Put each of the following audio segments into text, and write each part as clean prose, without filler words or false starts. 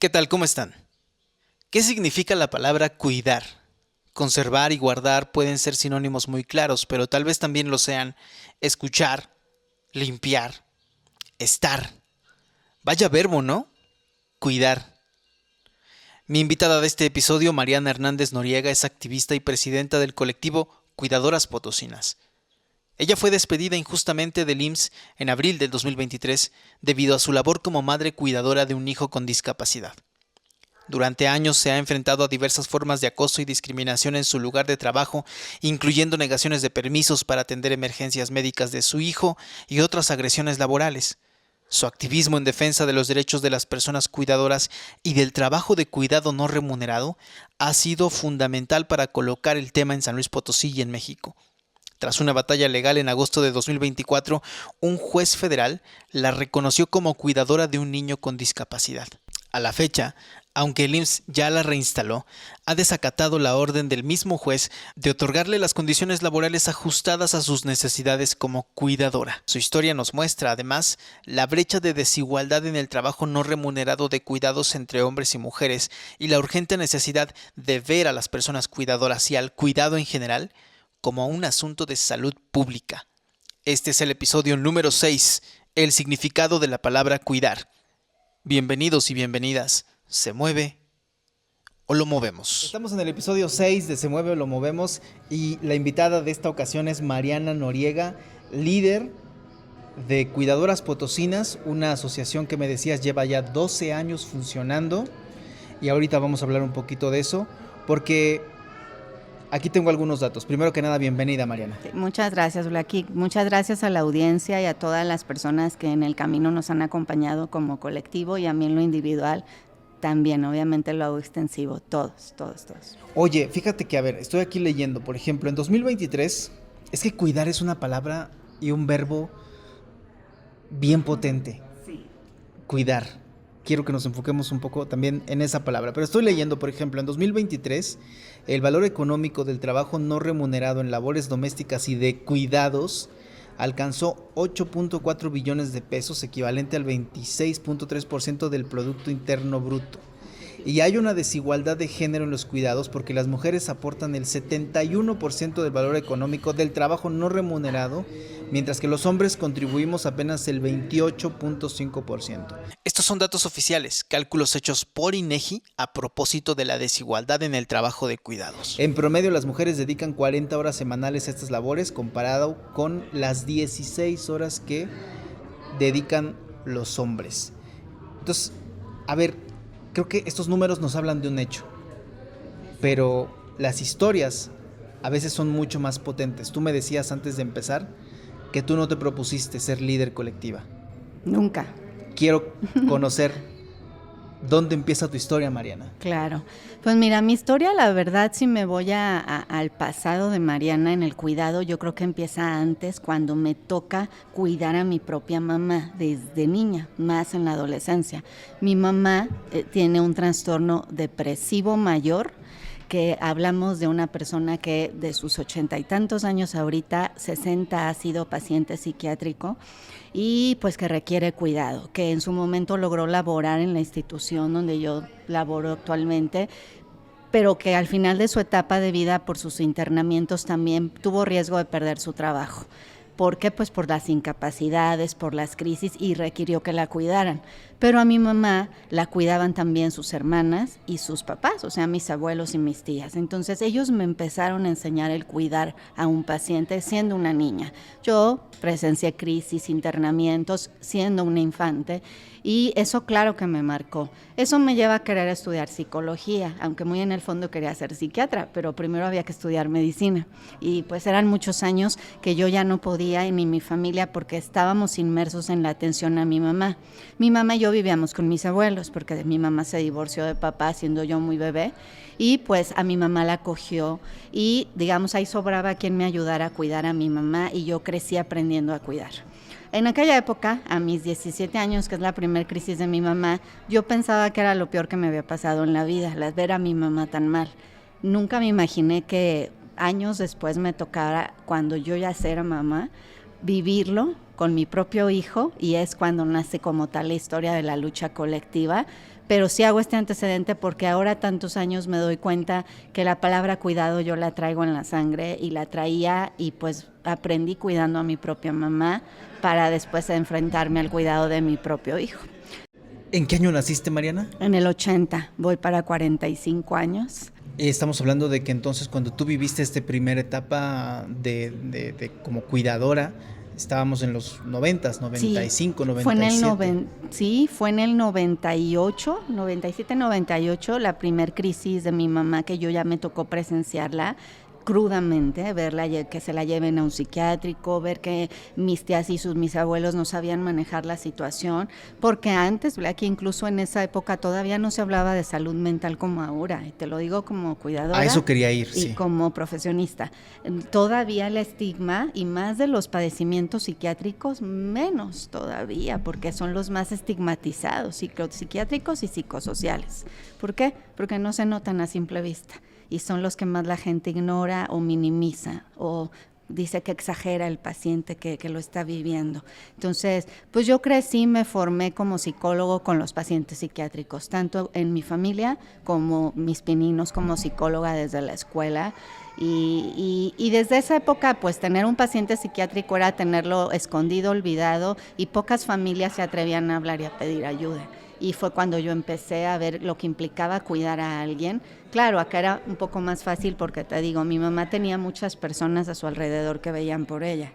¿Qué tal? ¿Cómo están? ¿Qué significa la palabra cuidar? Conservar y guardar pueden ser sinónimos muy claros, pero tal vez también lo sean escuchar, limpiar, estar. Vaya verbo, ¿no? Cuidar. Mi invitada de este episodio, Mariana Hernández Noriega, es activista y presidenta del colectivo Cuidadoras Potosinas. Ella fue despedida injustamente del IMSS en abril del 2023 debido a su labor como madre cuidadora de un hijo con discapacidad. Durante años se ha enfrentado a diversas formas de acoso y discriminación en su lugar de trabajo, incluyendo negaciones de permisos para atender emergencias médicas de su hijo y otras agresiones laborales. Su activismo en defensa de los derechos de las personas cuidadoras y del trabajo de cuidado no remunerado ha sido fundamental para colocar el tema en San Luis Potosí y en México. Tras una batalla legal en agosto de 2024, un juez federal la reconoció como cuidadora de un niño con discapacidad. A la fecha, aunque el IMSS ya la reinstaló, ha desacatado la orden del mismo juez de otorgarle las condiciones laborales ajustadas a sus necesidades como cuidadora. Su historia nos muestra, además, la brecha de desigualdad en el trabajo no remunerado de cuidados entre hombres y mujeres y la urgente necesidad de ver a las personas cuidadoras y al cuidado en general como un asunto de salud pública. Este es el episodio número 6, el significado de la palabra cuidar. Bienvenidos y bienvenidas. ¿Se mueve o lo movemos? Estamos en el episodio 6 de Se mueve o lo movemos y la invitada de esta ocasión es Mariana Noriega, líder de Cuidadoras Potosinas, una asociación que me decías lleva ya 12 años funcionando y ahorita vamos a hablar un poquito de eso porque aquí tengo algunos datos. Primero que nada, bienvenida, Mariana. Muchas gracias, Blacky. Muchas gracias a la audiencia y a todas las personas que en el camino nos han acompañado como colectivo y a mí en lo individual también, obviamente lo hago extensivo, todos. Oye, fíjate que, estoy aquí leyendo, por ejemplo, en 2023, es que cuidar es una palabra y un verbo bien potente. Sí. Cuidar. Quiero que nos enfoquemos un poco también en esa palabra. Pero estoy leyendo, por ejemplo, en 2023, el valor económico del trabajo no remunerado en labores domésticas y de cuidados alcanzó 8.4 billones de pesos, equivalente al 26.3% del Producto Interno Bruto. Y hay una desigualdad de género en los cuidados porque las mujeres aportan el 71% del valor económico del trabajo no remunerado, mientras que los hombres contribuimos apenas el 28.5%. Estos son datos oficiales, cálculos hechos por INEGI a propósito de la desigualdad en el trabajo de cuidados. En promedio, las mujeres dedican 40 horas semanales a estas labores, comparado con las 16 horas que dedican los hombres. Entonces, creo que estos números nos hablan de un hecho, pero las historias a veces son mucho más potentes. Tú me decías antes de empezar que tú no te propusiste ser líder colectiva. Nunca. Quiero conocer dónde empieza tu historia, Mariana. Claro. Pues mira, mi historia, la verdad, si me voy al pasado de Mariana en el cuidado, yo creo que empieza antes, cuando me toca cuidar a mi propia mamá desde niña, más en la adolescencia. Mi mamá tiene un trastorno depresivo mayor, que hablamos de una persona que de sus 80 y tantos años ahorita, 60 ha sido paciente psiquiátrico y pues que requiere cuidado, que en su momento logró laborar en la institución donde yo laboro actualmente, pero que al final de su etapa de vida, por sus internamientos, también tuvo riesgo de perder su trabajo. ¿Por qué? Pues por las incapacidades, por las crisis, y requirió que la cuidaran. Pero a mi mamá la cuidaban también sus hermanas y sus papás, o sea, mis abuelos y mis tías. Entonces ellos me empezaron a enseñar el cuidar a un paciente siendo una niña. Yo presencié crisis, internamientos, siendo una infante, y eso claro que me marcó. Eso me lleva a querer estudiar psicología, aunque muy en el fondo quería ser psiquiatra, pero primero había que estudiar medicina. Y pues eran muchos años que yo ya no podía, y ni mi familia, porque estábamos inmersos en la atención a mi mamá. Mi mamá y yo vivíamos con mis abuelos, porque mi mamá se divorció de papá siendo yo muy bebé, y pues a mi mamá la cogió, y digamos ahí sobraba quien me ayudara a cuidar a mi mamá, y yo crecí aprendiendo a cuidar. En aquella época, a mis 17 años, que es la primer crisis de mi mamá, yo pensaba que era lo peor que me había pasado en la vida, ver a mi mamá tan mal. Nunca me imaginé que años después me tocara, cuando yo ya era mamá, vivirlo con mi propio hijo, y es cuando nace como tal la historia de la lucha colectiva, pero sí hago este antecedente porque ahora tantos años me doy cuenta que la palabra cuidado yo la traigo en la sangre y la traía y pues aprendí cuidando a mi propia mamá para después enfrentarme al cuidado de mi propio hijo. ¿En qué año naciste, Mariana? En el 80, voy para 45 años. Estamos hablando de que entonces cuando tú viviste esta primera etapa de como cuidadora, estábamos en los 90s, 95, 97. Fue en el 98, 97, 98, la primer crisis de mi mamá que yo ya me tocó presenciarla crudamente, verla que se la lleven a un psiquiátrico, ver que mis tías y mis abuelos no sabían manejar la situación, porque antes, que incluso en esa época todavía no se hablaba de salud mental como ahora, y te lo digo como cuidadora. A eso quería ir, y sí. como profesionista. Todavía el estigma, y más de los padecimientos psiquiátricos, menos todavía, porque son los más estigmatizados, psiquiátricos y psicosociales. ¿Por qué? Porque no se notan a simple vista y son los que más la gente ignora o minimiza o dice que exagera el paciente que lo está viviendo. Entonces, pues yo crecí, me formé como psicólogo con los pacientes psiquiátricos, tanto en mi familia como mis pininos como psicóloga desde la escuela. Y desde esa época, pues tener un paciente psiquiátrico era tenerlo escondido, olvidado, y pocas familias se atrevían a hablar y a pedir ayuda. Y fue cuando yo empecé a ver lo que implicaba cuidar a alguien. Claro, acá era un poco más fácil porque te digo, mi mamá tenía muchas personas a su alrededor que veían por ella.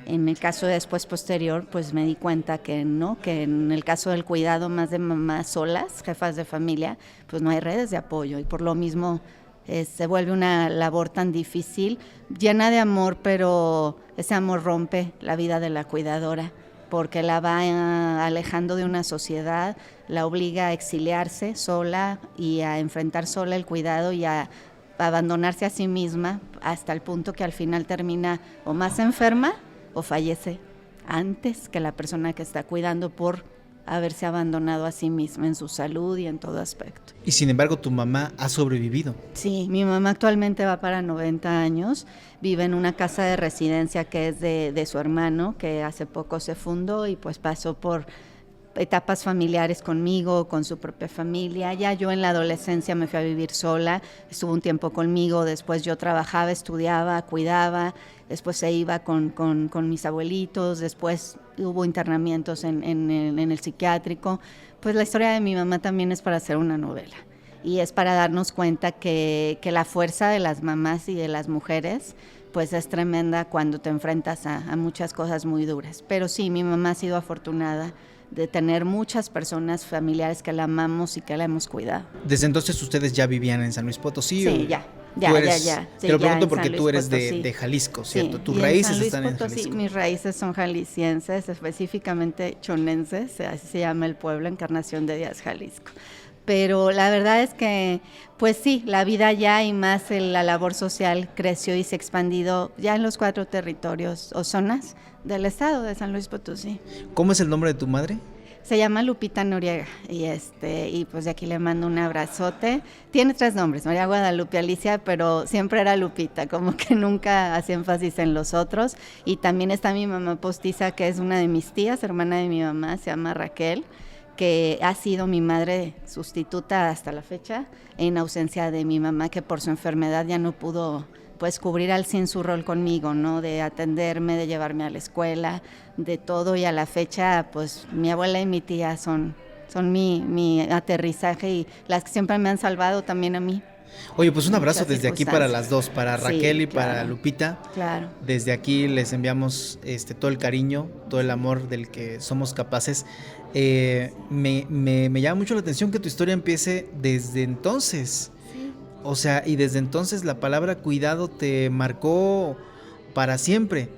En el caso después posterior, pues me di cuenta que no, que en el caso del cuidado más de mamás solas, jefas de familia, pues no hay redes de apoyo y por lo mismo se vuelve una labor tan difícil, llena de amor, pero ese amor rompe la vida de la cuidadora porque la va alejando de una sociedad, la obliga a exiliarse sola y a enfrentar sola el cuidado y a abandonarse a sí misma hasta el punto que al final termina o más enferma o fallece antes que la persona que está cuidando por haberse abandonado a sí misma en su salud y en todo aspecto. Y sin embargo, tu mamá ha sobrevivido. Sí, mi mamá actualmente va para 90 años, vive en una casa de residencia que es de su hermano, que hace poco se fundó y pues pasó por etapas familiares conmigo, con su propia familia. Ya yo en la adolescencia me fui a vivir sola, estuvo un tiempo conmigo, después yo trabajaba, estudiaba, cuidaba, después se iba con mis abuelitos, después hubo internamientos en el psiquiátrico. Pues la historia de mi mamá también es para hacer una novela y es para darnos cuenta que la fuerza de las mamás y de las mujeres pues es tremenda cuando te enfrentas a muchas cosas muy duras. Pero sí, mi mamá ha sido afortunada de tener muchas personas familiares que la amamos y que la hemos cuidado. Desde entonces ustedes ya vivían en San Luis Potosí. Sí, ya. Te lo pregunto porque tú eres de Jalisco, ¿cierto? Sí, Tus raíces están en Potosí, Jalisco. mis raíces son jaliscienses, específicamente chonenses, así se llama el pueblo, Encarnación de Díaz, Jalisco. Pero la verdad es que, pues sí, la vida ya y más la labor social creció y se ha expandido ya en los 4 territorios o zonas del estado de San Luis Potosí. ¿Cómo es el nombre de tu madre? Se llama Lupita Noriega y pues de aquí le mando un abrazote. Tiene 3 nombres, María Guadalupe, Alicia, pero siempre era Lupita, como que nunca hacía énfasis en los otros. Y también está mi mamá postiza, que es una de mis tías, hermana de mi mamá, se llama Raquel, que ha sido mi madre sustituta hasta la fecha, en ausencia de mi mamá, que por su enfermedad ya no pudo pues cubrir al 100 su rol conmigo, ¿no? De atenderme, de llevarme a la escuela, de todo, y a la fecha pues mi abuela y mi tía son mi aterrizaje y las que siempre me han salvado también a mí. Oye, pues un abrazo desde aquí para las dos, para Raquel y para Lupita. Claro. Desde aquí les enviamos todo el cariño, todo el amor del que somos capaces. Me llama mucho la atención que tu historia empiece desde entonces. Sí. O sea, y desde entonces la palabra cuidado te marcó para siempre.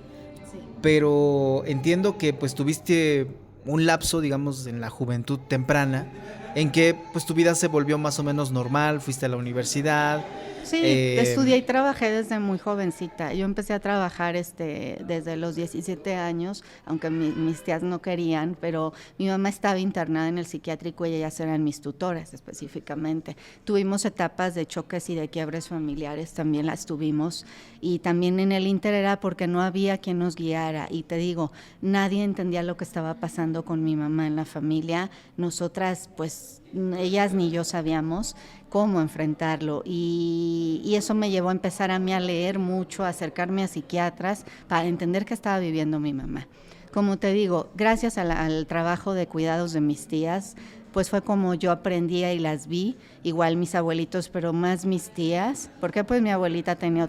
Sí. Pero entiendo que pues tuviste un lapso, digamos, en la juventud temprana, en que pues tu vida se volvió más o menos normal, fuiste a la universidad. Sí, estudié y trabajé desde muy jovencita. Yo empecé a trabajar desde los 17 años, aunque mis tías no querían, pero mi mamá estaba internada en el psiquiátrico y ellas eran mis tutoras específicamente. Tuvimos etapas de choques y de quiebres familiares, también las tuvimos, y también en el Inter era porque no había quien nos guiara, y te digo, nadie entendía lo que estaba pasando con mi mamá en la familia. Nosotras pues ellas ni yo sabíamos cómo enfrentarlo y eso me llevó a empezar a mí a leer mucho, a acercarme a psiquiatras para entender qué estaba viviendo mi mamá. Como te digo, gracias al trabajo de cuidados de mis tías, pues fue como yo aprendía y las vi, igual mis abuelitos, pero más mis tías, porque pues mi abuelita tenía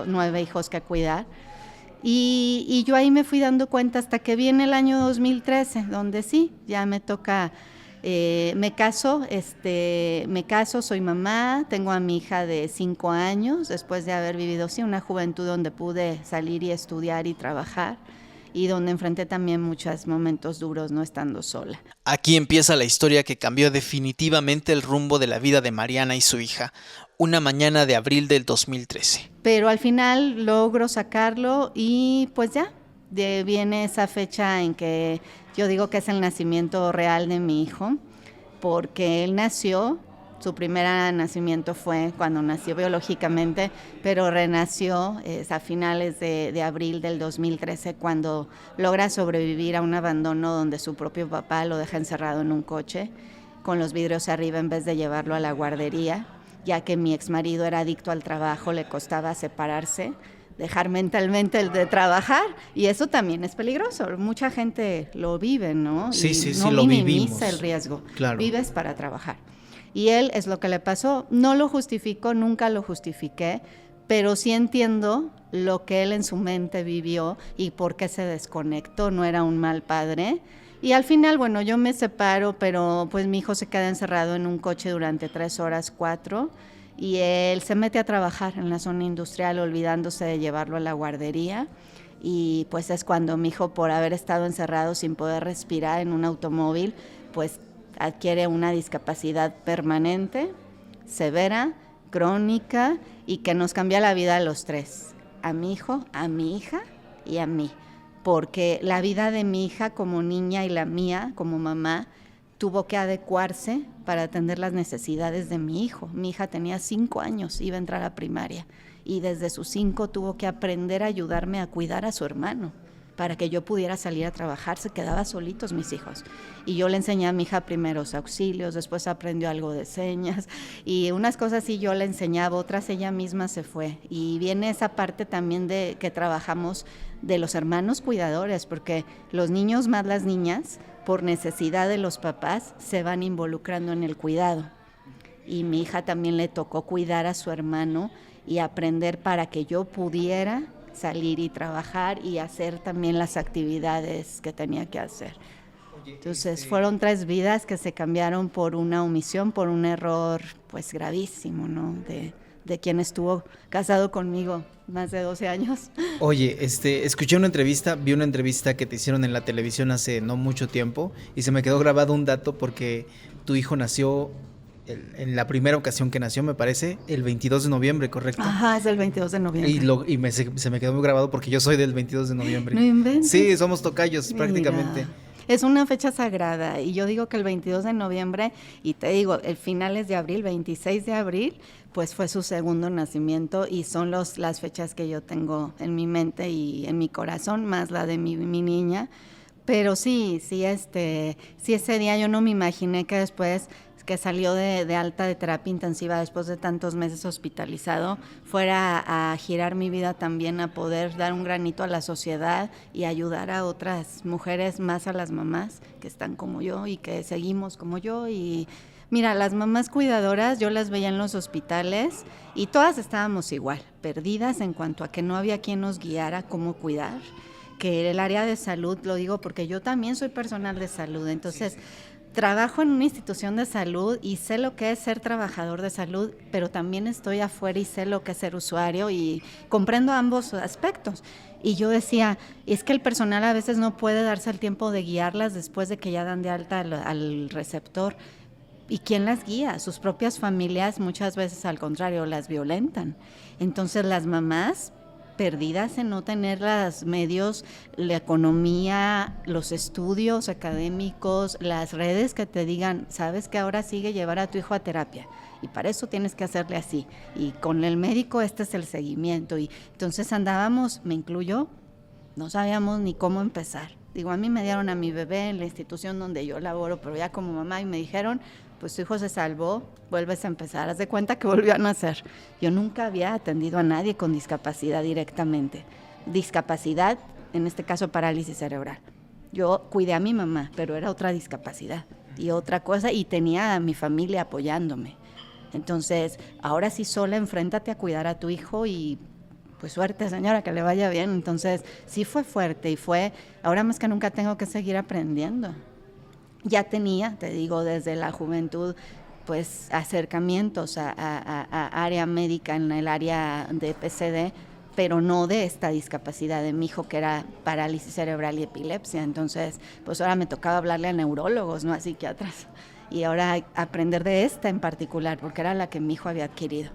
9 hijos que cuidar. Y yo ahí me fui dando cuenta hasta que viene el año 2013, donde sí, ya me toca, me caso, soy mamá, tengo a mi hija de 5 años, después de haber vivido sí una juventud donde pude salir y estudiar y trabajar, y donde enfrenté también muchos momentos duros no estando sola. Aquí empieza la historia que cambió definitivamente el rumbo de la vida de Mariana y su hija, una mañana de abril del 2013. Pero al final logro sacarlo y pues ya, viene esa fecha en que yo digo que es el nacimiento real de mi hijo, porque él nació. Su primer nacimiento fue cuando nació biológicamente, pero renació a finales de abril del 2013 cuando logra sobrevivir a un abandono donde su propio papá lo deja encerrado en un coche con los vidrios arriba en vez de llevarlo a la guardería, ya que mi exmarido era adicto al trabajo, le costaba separarse, dejar mentalmente el de trabajar, y eso también es peligroso. Mucha gente lo vive, ¿no? Sí, y sí, no sí, lo minimiza vivimos. el riesgo. Claro. Vives para trabajar. Y él es lo que le pasó. No lo justifico, nunca lo justifiqué, pero sí entiendo lo que él en su mente vivió y por qué se desconectó. No era un mal padre. Y al final, bueno, yo me separo, pero pues mi hijo se queda encerrado en un coche durante 3 horas, 4, y él se mete a trabajar en la zona industrial olvidándose de llevarlo a la guardería. Y pues es cuando mi hijo, por haber estado encerrado sin poder respirar en un automóvil, pues adquiere una discapacidad permanente, severa, crónica, y que nos cambia la vida a los 3, a mi hijo, a mi hija y a mí, porque la vida de mi hija como niña y la mía como mamá tuvo que adecuarse para atender las necesidades de mi hijo. Mi hija tenía 5 años, iba a entrar a primaria, y desde sus 5 tuvo que aprender a ayudarme a cuidar a su hermano. Para que yo pudiera salir a trabajar, se quedaban solitos mis hijos. Y yo le enseñé a mi hija primeros auxilios, después aprendió algo de señas, y unas cosas sí yo le enseñaba, otras ella misma se fue. Y viene esa parte también de que trabajamos de los hermanos cuidadores, porque los niños más las niñas, por necesidad de los papás, se van involucrando en el cuidado. Y mi hija también le tocó cuidar a su hermano y aprender para que yo pudiera salir y trabajar y hacer también las actividades que tenía que hacer. Entonces fueron 3 vidas que se cambiaron por una omisión, por un error pues gravísimo, ¿no? De quien estuvo casado conmigo más de 12 años. Oye, escuché una entrevista, vi una entrevista que te hicieron en la televisión hace no mucho tiempo y se me quedó grabado un dato porque tu hijo nació en la primera ocasión que nació, me parece, el 22 de noviembre, ¿correcto? Ajá, es el 22 de noviembre. Se me quedó muy grabado porque yo soy del 22 de noviembre. No inventes. Sí, somos tocayos prácticamente. Mira, es una fecha sagrada y yo digo que el 22 de noviembre, y te digo, el finales de abril, 26 de abril, pues fue su segundo nacimiento y son las fechas que yo tengo en mi mente y en mi corazón, más la de mi niña. Pero sí, ese día yo no me imaginé que después que salió de alta de terapia intensiva después de tantos meses hospitalizado, fuera a girar mi vida también, a poder dar un granito a la sociedad y ayudar a otras mujeres, más a las mamás que están como yo y que seguimos como yo. Y mira, las mamás cuidadoras, yo las veía en los hospitales y todas estábamos igual, perdidas en cuanto a que no había quien nos guiara cómo cuidar, que el área de salud, lo digo porque yo también soy personal de salud, entonces trabajo en una institución de salud y sé lo que es ser trabajador de salud, pero también estoy afuera y sé lo que es ser usuario y comprendo ambos aspectos. Y yo decía, es que el personal a veces no puede darse el tiempo de guiarlas después de que ya dan de alta al receptor. ¿Y quién las guía? Sus propias familias muchas veces al contrario las violentan. Entonces las mamás perdidas en no tener los medios, la economía, los estudios académicos, las redes que te digan, sabes que ahora sigue llevar a tu hijo a terapia y para eso tienes que hacerle así y con el médico este es el seguimiento. Y entonces andábamos, me incluyo, no sabíamos ni cómo empezar. Digo, a mí me dieron a mi bebé en la institución donde yo laboro, pero ya como mamá, y me dijeron, pues tu hijo se salvó, vuelves a empezar, haz de cuenta que volvió a nacer. Yo nunca había atendido a nadie con discapacidad directamente. Discapacidad, en este caso parálisis cerebral. Yo cuidé a mi mamá, pero era otra discapacidad y otra cosa, y tenía a mi familia apoyándome. Entonces, ahora sí sola, enfréntate a cuidar a tu hijo y pues suerte, señora, que le vaya bien. Entonces, sí fue fuerte y ahora más que nunca tengo que seguir aprendiendo. Ya tenía, te digo, desde la juventud, pues acercamientos a área médica en el área de PCD, pero no de esta discapacidad de mi hijo, que era parálisis cerebral y epilepsia. Entonces, pues ahora me tocaba hablarle a neurólogos, no a psiquiatras. Y ahora aprender de esta en particular, porque era la que mi hijo había adquirido.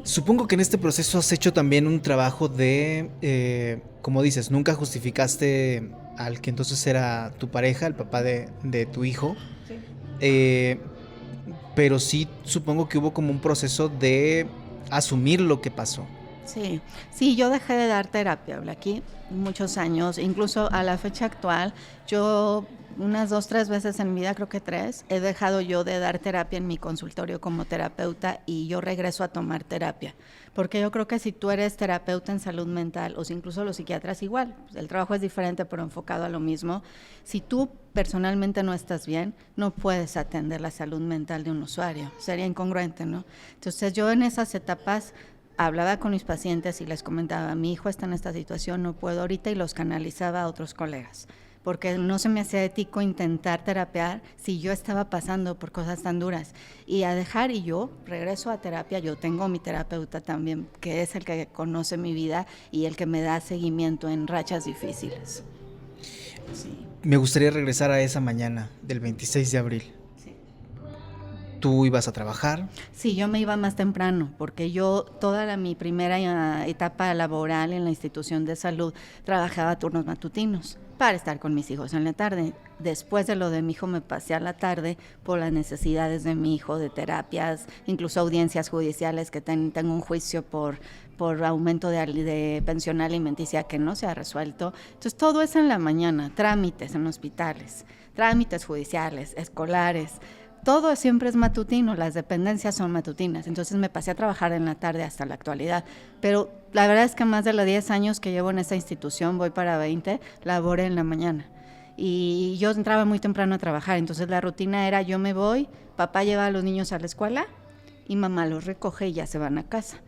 Supongo que en este proceso has hecho también un trabajo de, como dices, nunca justificaste al que entonces era tu pareja, el papá de tu hijo. Sí. Pero sí supongo que hubo como un proceso de asumir lo que pasó. Sí, yo dejé de dar terapia, aquí muchos años, incluso a la fecha actual, yo unas 2, 3 veces en mi vida, creo que 3, he dejado yo de dar terapia en mi consultorio como terapeuta y yo regreso a tomar terapia, porque yo creo que si tú eres terapeuta en salud mental, o si incluso los psiquiatras igual, el trabajo es diferente pero enfocado a lo mismo, si tú personalmente no estás bien, no puedes atender la salud mental de un usuario, sería incongruente, ¿no? Entonces yo en esas etapas hablaba con mis pacientes y les comentaba, mi hijo está en esta situación, no puedo ahorita, y los canalizaba a otros colegas, porque no se me hacía ético intentar terapiar si yo estaba pasando por cosas tan duras. Y a dejar, y yo regreso a terapia, yo tengo mi terapeuta también, que es el que conoce mi vida y el que me da seguimiento en rachas difíciles. Sí. Me gustaría regresar a esa mañana del 26 de abril. ¿Tú ibas a trabajar? Sí, yo me iba más temprano, porque yo mi primera etapa laboral en la institución de salud trabajaba turnos matutinos para estar con mis hijos en la tarde. Después de lo de mi hijo me pasé a la tarde por las necesidades de mi hijo, de terapias, incluso audiencias judiciales, que tengo un juicio por aumento de pensión alimenticia que no se ha resuelto. Entonces todo es en la mañana, trámites en hospitales, trámites judiciales, escolares. Todo siempre es matutino, las dependencias son matutinas, entonces me pasé a trabajar en la tarde hasta la actualidad, pero la verdad es que más de los 10 años que llevo en esta institución, voy para 20, laboré en la mañana, y yo entraba muy temprano a trabajar, entonces la rutina era, yo me voy, papá lleva a los niños a la escuela, y mamá los recoge y ya se van a casa.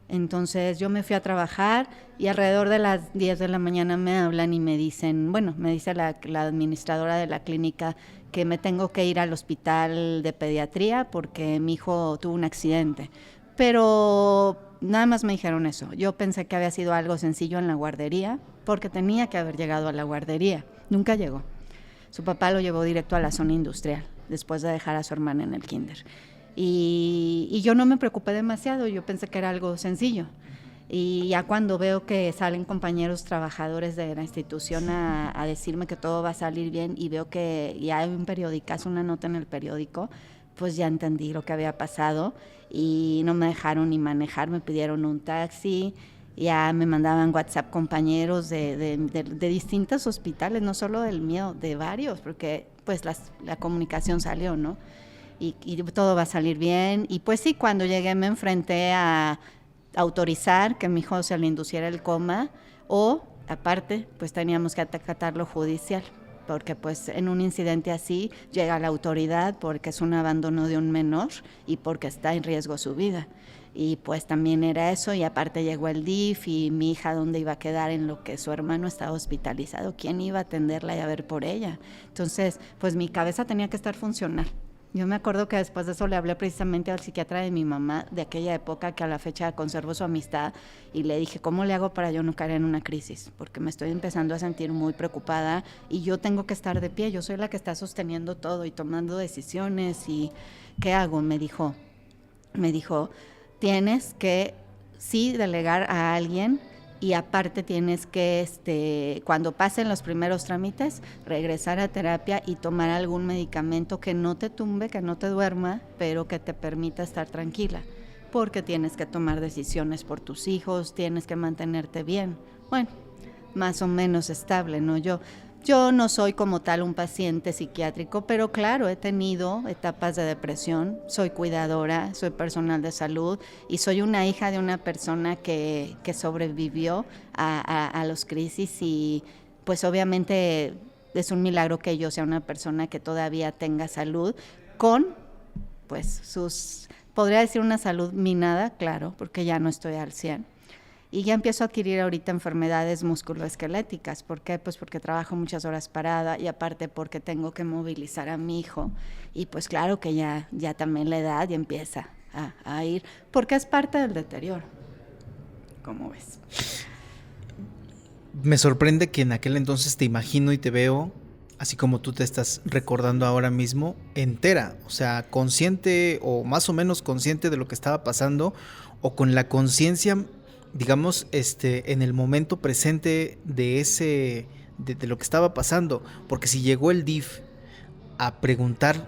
Entonces yo me fui a trabajar y alrededor de las 10 de la mañana me hablan y me dicen, me dice la administradora de la clínica que me tengo que ir al hospital de pediatría porque mi hijo tuvo un accidente. Pero nada más me dijeron eso. Yo pensé que había sido algo sencillo en la guardería porque tenía que haber llegado a la guardería. Nunca llegó. Su papá lo llevó directo a la zona industrial después de dejar a su hermana en el kinder. Y yo no me preocupé demasiado, yo pensé que era algo sencillo. Y ya cuando veo que salen compañeros trabajadores de la institución a decirme que todo va a salir bien y veo que ya hay un periodicazo, una nota en el periódico, pues ya entendí lo que había pasado y no me dejaron ni manejar, me pidieron un taxi, ya me mandaban WhatsApp compañeros de distintos hospitales, no solo del mío, de varios, porque pues la comunicación salió, ¿no? Y todo va a salir bien. Y pues sí, cuando llegué me enfrenté a autorizar que mi hijo se le induciera el coma o, aparte, pues teníamos que acatar lo judicial, porque pues en un incidente así llega la autoridad porque es un abandono de un menor y porque está en riesgo su vida. Y pues también era eso, y aparte llegó el DIF y mi hija dónde iba a quedar en lo que su hermano estaba hospitalizado, quién iba a atenderla y a ver por ella. Entonces, pues mi cabeza tenía que estar funcional. Yo me acuerdo que después de eso le hablé precisamente al psiquiatra de mi mamá de aquella época, que a la fecha conservo su amistad, y le dije, ¿cómo le hago para yo no caer en una crisis? Porque me estoy empezando a sentir muy preocupada y yo tengo que estar de pie, yo soy la que está sosteniendo todo y tomando decisiones, y ¿qué hago? Me dijo, tienes que sí delegar a alguien, y aparte tienes que, cuando pasen los primeros trámites, regresar a terapia y tomar algún medicamento que no te tumbe, que no te duerma, pero que te permita estar tranquila, porque tienes que tomar decisiones por tus hijos, tienes que mantenerte bien, bueno, más o menos estable, ¿no? Yo Yo no soy como tal un paciente psiquiátrico, pero claro, he tenido etapas de depresión, soy cuidadora, soy personal de salud y soy una hija de una persona que sobrevivió a los crisis y pues obviamente es un milagro que yo sea una persona que todavía tenga salud con pues podría decir una salud minada, claro, porque ya no estoy al 100. Y ya empiezo a adquirir ahorita enfermedades musculoesqueléticas. ¿Por qué? Pues porque trabajo muchas horas parada y aparte porque tengo que movilizar a mi hijo. Y pues claro que ya también la edad ya empieza a ir, porque es parte del deterioro. ¿Cómo ves? Me sorprende que en aquel entonces te imagino y te veo, así como tú te estás recordando ahora mismo, entera, o sea, consciente o más o menos consciente de lo que estaba pasando o con la conciencia, digamos, en el momento presente de lo que estaba pasando, porque si llegó el DIF a preguntar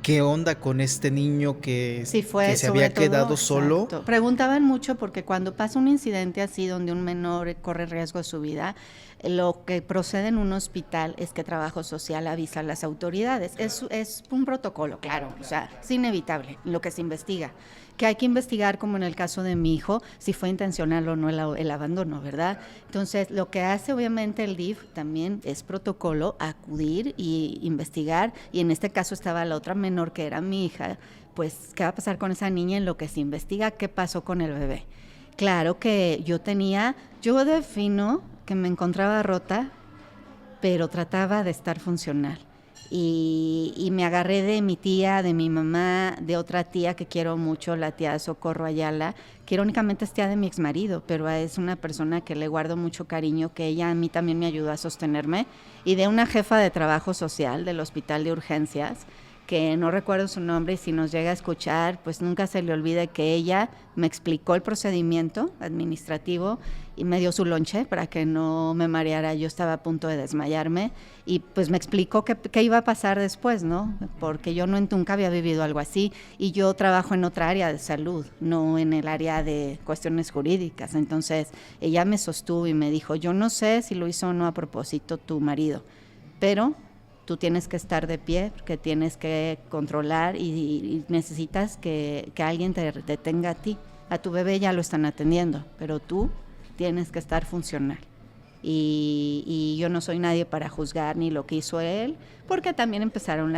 qué onda con este niño que se había quedado solo. Exacto. Preguntaban mucho porque cuando pasa un incidente así donde un menor corre riesgo de su vida, lo que procede en un hospital es que trabajo social avisa a las autoridades. Es un protocolo, claro, o sea, es inevitable lo que se investiga. Que hay que investigar, como en el caso de mi hijo, si fue intencional o no el abandono, ¿verdad? Entonces, lo que hace obviamente el DIF también es protocolo, acudir y investigar, y en este caso estaba la otra menor que era mi hija, pues, ¿qué va a pasar con esa niña en lo que se investiga? ¿Qué pasó con el bebé? Claro que yo defino que me encontraba rota, pero trataba de estar funcional. Y me agarré de mi tía, de mi mamá, de otra tía que quiero mucho, la tía Socorro Ayala, que irónicamente es tía de mi exmarido, pero es una persona que le guardo mucho cariño, que ella a mí también me ayudó a sostenerme, y de una jefa de trabajo social del Hospital de Urgencias, que no recuerdo su nombre y si nos llega a escuchar, pues nunca se le olvide que ella me explicó el procedimiento administrativo y me dio su lonche para que no me mareara, yo estaba a punto de desmayarme y pues me explicó qué iba a pasar después, ¿no? Porque yo nunca había vivido algo así y yo trabajo en otra área de salud, no en el área de cuestiones jurídicas, entonces ella me sostuvo y me dijo, yo no sé si lo hizo o no a propósito tu marido, pero tú tienes que estar de pie, que tienes que controlar y necesitas que alguien te detenga a ti. A tu bebé ya lo están atendiendo, pero tú tienes que estar funcional. Y yo no soy nadie para juzgar ni lo que hizo él, porque también empezaron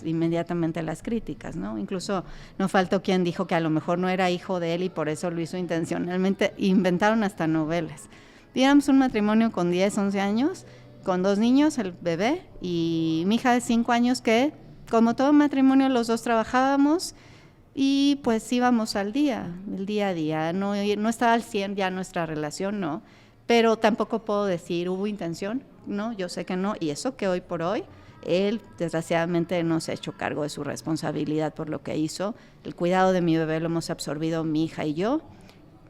inmediatamente las críticas, ¿no? Incluso no faltó quien dijo que a lo mejor no era hijo de él y por eso lo hizo intencionalmente. Inventaron hasta novelas. Teníamos un matrimonio con 10, 11 años, con 2 niños, el bebé, y mi hija de 5 años que, como todo matrimonio, los dos trabajábamos y pues íbamos el día a día. No estaba al 100 ya nuestra relación, no, pero tampoco puedo decir, ¿hubo intención? No, yo sé que no, y eso que hoy por hoy, él desgraciadamente no se ha hecho cargo de su responsabilidad por lo que hizo. El cuidado de mi bebé lo hemos absorbido mi hija y yo,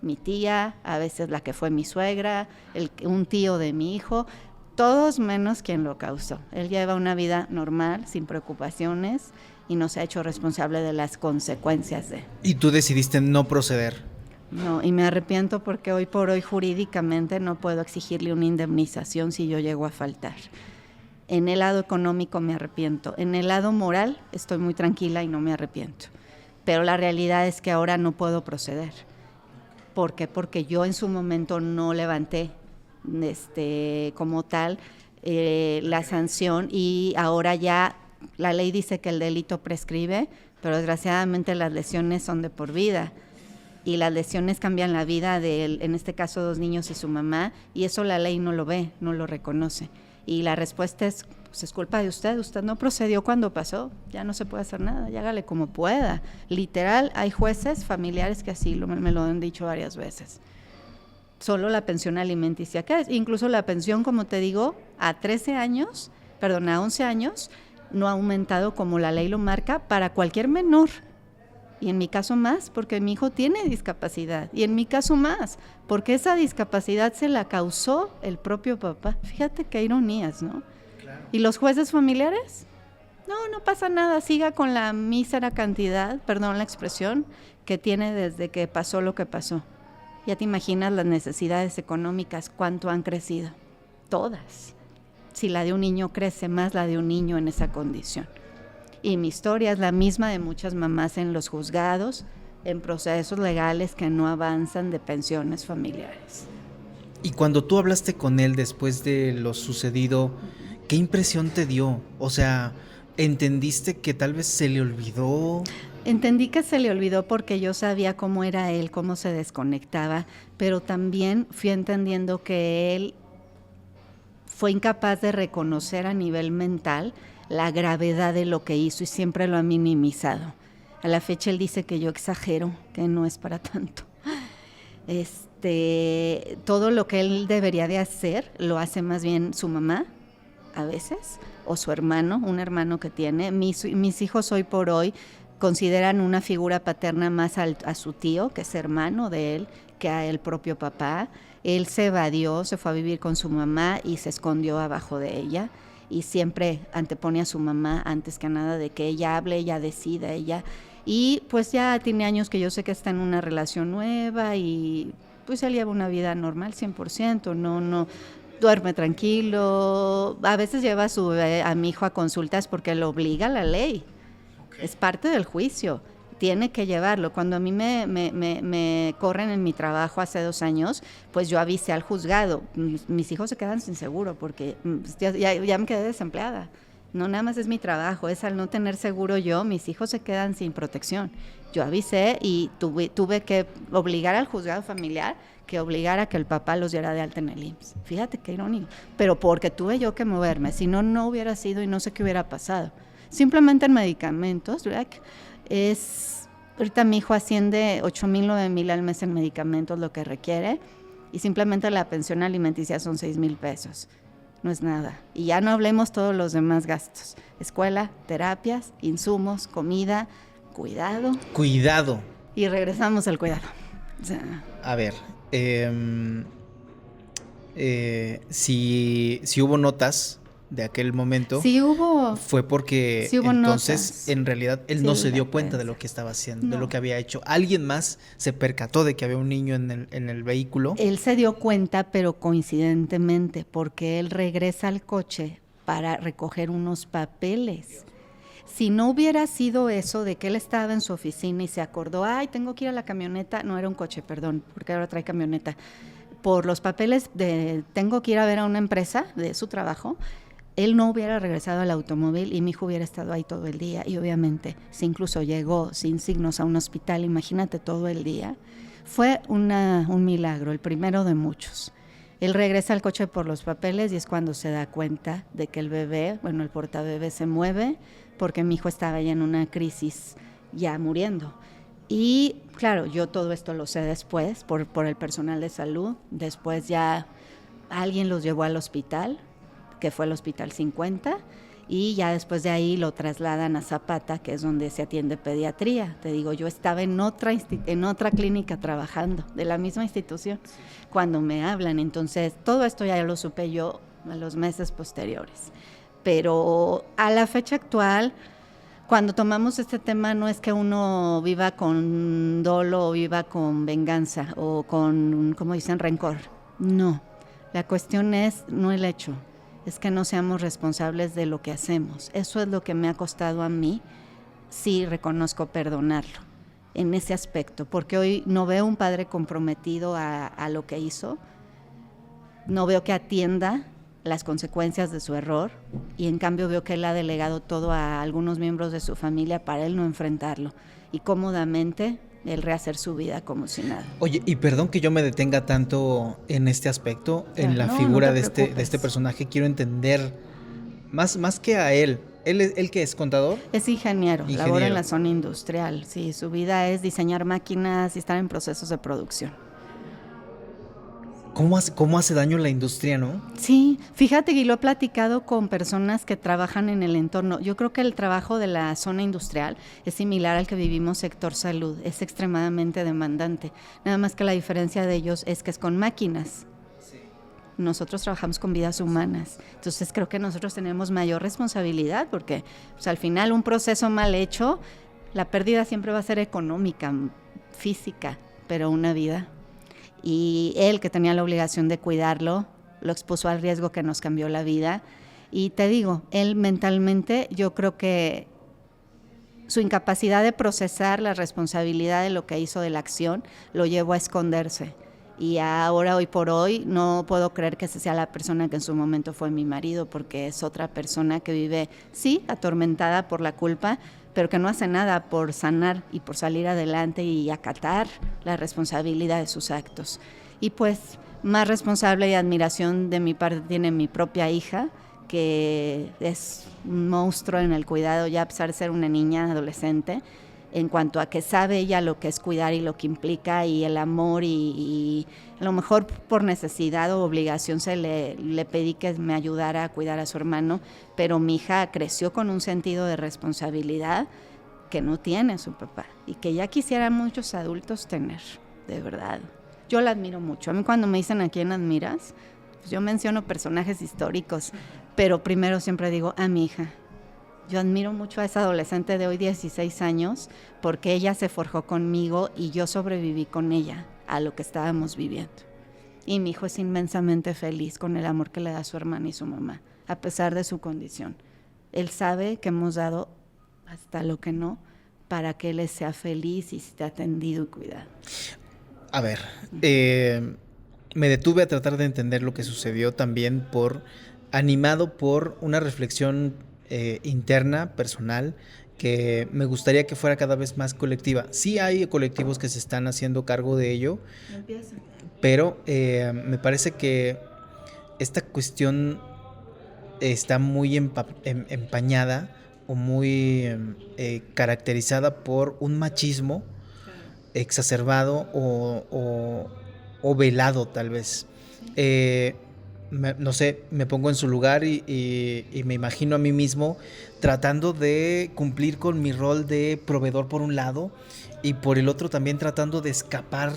mi tía, a veces la que fue mi suegra, un tío de mi hijo, todos menos quien lo causó. Él lleva una vida normal, sin preocupaciones, y no se ha hecho responsable de las consecuencias de. ¿Y tú decidiste no proceder? No, y me arrepiento porque hoy por hoy jurídicamente no puedo exigirle una indemnización si yo llego a faltar. En el lado económico me arrepiento, en el lado moral estoy muy tranquila y no me arrepiento. Pero la realidad es que ahora no puedo proceder. ¿Por qué? Porque yo en su momento no levanté como tal la sanción y ahora ya la ley dice que el delito prescribe, pero desgraciadamente las lesiones son de por vida y las lesiones cambian la vida de, en este caso, 2 niños y su mamá, y eso la ley no lo ve, no lo reconoce. Y la respuesta es, pues es culpa de usted no procedió cuando pasó, ya no se puede hacer nada, ya hágale como pueda. Literal, hay jueces familiares que así me lo han dicho varias veces. Solo la pensión alimenticia, que es incluso la pensión, como te digo, a 11 años, no ha aumentado como la ley lo marca para cualquier menor. Y en mi caso más, porque mi hijo tiene discapacidad. Y en mi caso más, porque esa discapacidad se la causó el propio papá. Fíjate qué ironías, ¿no? Claro. ¿Y los jueces familiares? No pasa nada, siga con la mísera cantidad, perdón la expresión, que tiene desde que pasó lo que pasó. Ya te imaginas las necesidades económicas, cuánto han crecido. Todas. si la de un niño crece más la de un niño en esa condición. Y mi historia es la misma de muchas mamás en los juzgados, en procesos legales que no avanzan de pensiones familiares. Y cuando tú hablaste con él después de lo sucedido, ¿qué impresión te dio? O sea, ¿entendiste que tal vez se le olvidó? Entendí que se le olvidó porque yo sabía cómo era él, cómo se desconectaba, pero también fui entendiendo que él fue incapaz de reconocer a nivel mental la gravedad de lo que hizo y siempre lo ha minimizado. A la fecha él dice que yo exagero, que no es para tanto. Todo lo que él debería de hacer lo hace más bien su mamá a veces, o su hermano, un hermano que tiene. Mis hijos hoy por hoy consideran una figura paterna más a su tío, que es hermano de él, que a el propio papá. Él se evadió, se fue a vivir con su mamá y se escondió abajo de ella. Y siempre antepone a su mamá antes que nada de que ella hable, ella decida, ella. Y pues ya tiene años que yo sé que está en una relación nueva y pues él lleva una vida normal 100%, no duerme tranquilo. A veces lleva a mi hijo a consultas porque lo obliga la ley. Okay. Es parte del juicio. Tiene que llevarlo. Cuando a mí me corren en mi trabajo hace 2 años, pues yo avisé al juzgado. Mis hijos se quedan sin seguro porque ya me quedé desempleada. No nada más es mi trabajo, es al no tener seguro yo, mis hijos se quedan sin protección. Yo avisé y tuve que obligar al juzgado familiar que obligara a que el papá los diera de alta en el IMSS. Fíjate qué irónico. Pero porque tuve yo que moverme, si no, no hubiera sido y no sé qué hubiera pasado. Simplemente en medicamentos, ahorita mi hijo asciende 8,000, 9,000 al mes en medicamentos, lo que requiere, y simplemente la pensión alimenticia son 6,000 pesos. No es nada. Y ya no hablemos todos los demás gastos. Escuela, terapias, insumos, comida, cuidado. Cuidado. Y regresamos al cuidado. O sea, a ver, si hubo notas de aquel momento, sí hubo, fue porque sí hubo entonces notas. En realidad él sí, no se dio cuenta de lo que estaba haciendo, de lo que había hecho. Alguien más se percató de que había un niño en el vehículo. Él se dio cuenta, pero coincidentemente, porque él regresa al coche para recoger unos papeles. Si no hubiera sido eso de que él estaba en su oficina y se acordó, ay, tengo que ir a la camioneta, no era un coche, perdón, porque ahora trae camioneta, por los papeles de tengo que ir a ver a una empresa de su trabajo, él no hubiera regresado al automóvil y mi hijo hubiera estado ahí todo el día. Y obviamente, si incluso llegó sin signos a un hospital, imagínate todo el día. Fue un milagro, el primero de muchos. Él regresa al coche por los papeles y es cuando se da cuenta de que el bebé, el portabebé se mueve porque mi hijo estaba ya en una crisis, ya muriendo. Y claro, yo todo esto lo sé después por el personal de salud. Después ya alguien los llevó al hospital, que fue el Hospital 50, y ya después de ahí lo trasladan a Zapata, que es donde se atiende pediatría. Te digo, yo estaba en otra clínica trabajando, de la misma institución, cuando me hablan. Entonces, todo esto ya lo supe yo a los meses posteriores. Pero a la fecha actual, cuando tomamos este tema, no es que uno viva con dolo o viva con venganza o con, como dicen, rencor. No, la cuestión es no el hecho, es que no seamos responsables de lo que hacemos. Eso es lo que me ha costado a mí, sí reconozco perdonarlo en ese aspecto, porque hoy no veo un padre comprometido a lo que hizo, no veo que atienda las consecuencias de su error y en cambio veo que él ha delegado todo a algunos miembros de su familia para él no enfrentarlo y cómodamente el rehacer su vida como si nada. Oye, y perdón que yo me detenga tanto en este aspecto, en la figura de este personaje. Quiero entender más que a él. ¿Él qué es? ¿Contador? Es ingeniero, labora en la zona industrial. Sí, su vida es diseñar máquinas y estar en procesos de producción. ¿Cómo hace daño la industria, no? Sí, fíjate que lo he platicado con personas que trabajan en el entorno. Yo creo que el trabajo de la zona industrial es similar al que vivimos sector salud. Es extremadamente demandante. Nada más que la diferencia de ellos es que es con máquinas. Sí. Nosotros trabajamos con vidas humanas. Entonces creo que nosotros tenemos mayor responsabilidad porque pues, al final un proceso mal hecho, la pérdida siempre va a ser económica, física, pero una vida. Y él, que tenía la obligación de cuidarlo, lo expuso al riesgo que nos cambió la vida Y te digo, él mentalmente, yo creo que su incapacidad de procesar la responsabilidad de lo que hizo de la acción lo llevó a esconderse. Y ahora, hoy por hoy, no puedo creer que esa sea la persona que en su momento fue mi marido, porque es otra persona que vive, sí, atormentada por la culpa, pero que no hace nada por sanar y por salir adelante y acatar la responsabilidad de sus actos. Y pues más responsable y admiración de mi parte tiene mi propia hija, que es un monstruo en el cuidado, ya a pesar de ser una niña adolescente, en cuanto a que sabe ella lo que es cuidar y lo que implica y el amor, y a lo mejor por necesidad o obligación le pedí que me ayudara a cuidar a su hermano, pero mi hija creció con un sentido de responsabilidad que no tiene su papá y que ya quisieran muchos adultos tener, de verdad. Yo la admiro mucho. A mí cuando me dicen ¿a quién admiras? Pues yo menciono personajes históricos, pero primero siempre digo a mi hija. Yo admiro mucho a esa adolescente de hoy, 16 años, porque ella se forjó conmigo y yo sobreviví con ella a lo que estábamos viviendo. Y mi hijo es inmensamente feliz con el amor que le da a su hermana y su mamá, a pesar de su condición. Él sabe que hemos dado hasta lo que no para que él sea feliz y esté atendido y cuidado. A ver, me detuve a tratar de entender lo que sucedió también animado por una reflexión interna, personal, que me gustaría que fuera cada vez más colectiva. Sí hay colectivos que se están haciendo cargo de ello, pero me parece que esta cuestión está muy empañada o muy caracterizada por un machismo exacerbado o velado, tal vez. No sé, me pongo en su lugar y me imagino a mí mismo tratando de cumplir con mi rol de proveedor por un lado y por el otro también tratando de escapar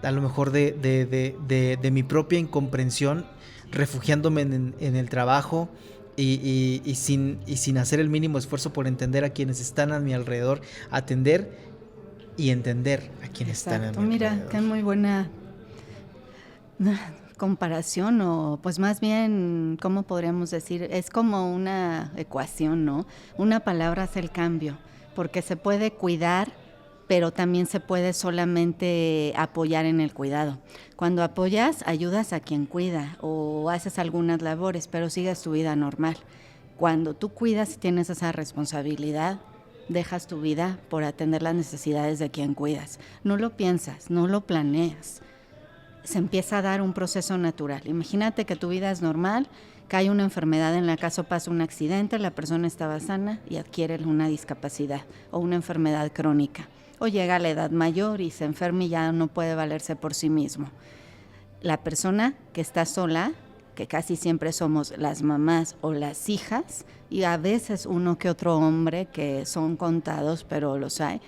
a lo mejor de mi propia incomprensión, refugiándome en el trabajo y sin hacer el mínimo esfuerzo por entender a quienes están a mi alrededor, atender y entender a quienes están a mi alrededor. Mira, qué muy buena comparación, o pues más bien, ¿cómo podríamos decir? Es como una ecuación, ¿no? Una palabra hace el cambio, porque se puede cuidar, pero también se puede solamente apoyar en el cuidado. Cuando apoyas, ayudas a quien cuida o haces algunas labores, pero sigues tu vida normal. Cuando tú cuidas y tienes esa responsabilidad, dejas tu vida por atender las necesidades de quien cuidas. No lo piensas, no lo planeas. Se empieza a dar un proceso natural. Imagínate que tu vida es normal, cae una enfermedad en la casa o pasa un accidente, la persona estaba sana y adquiere una discapacidad o una enfermedad crónica. O llega a la edad mayor y se enferma y ya no puede valerse por sí mismo. La persona que está sola, que casi siempre somos las mamás o las hijas, y a veces uno que otro hombre, que son contados, pero los hay,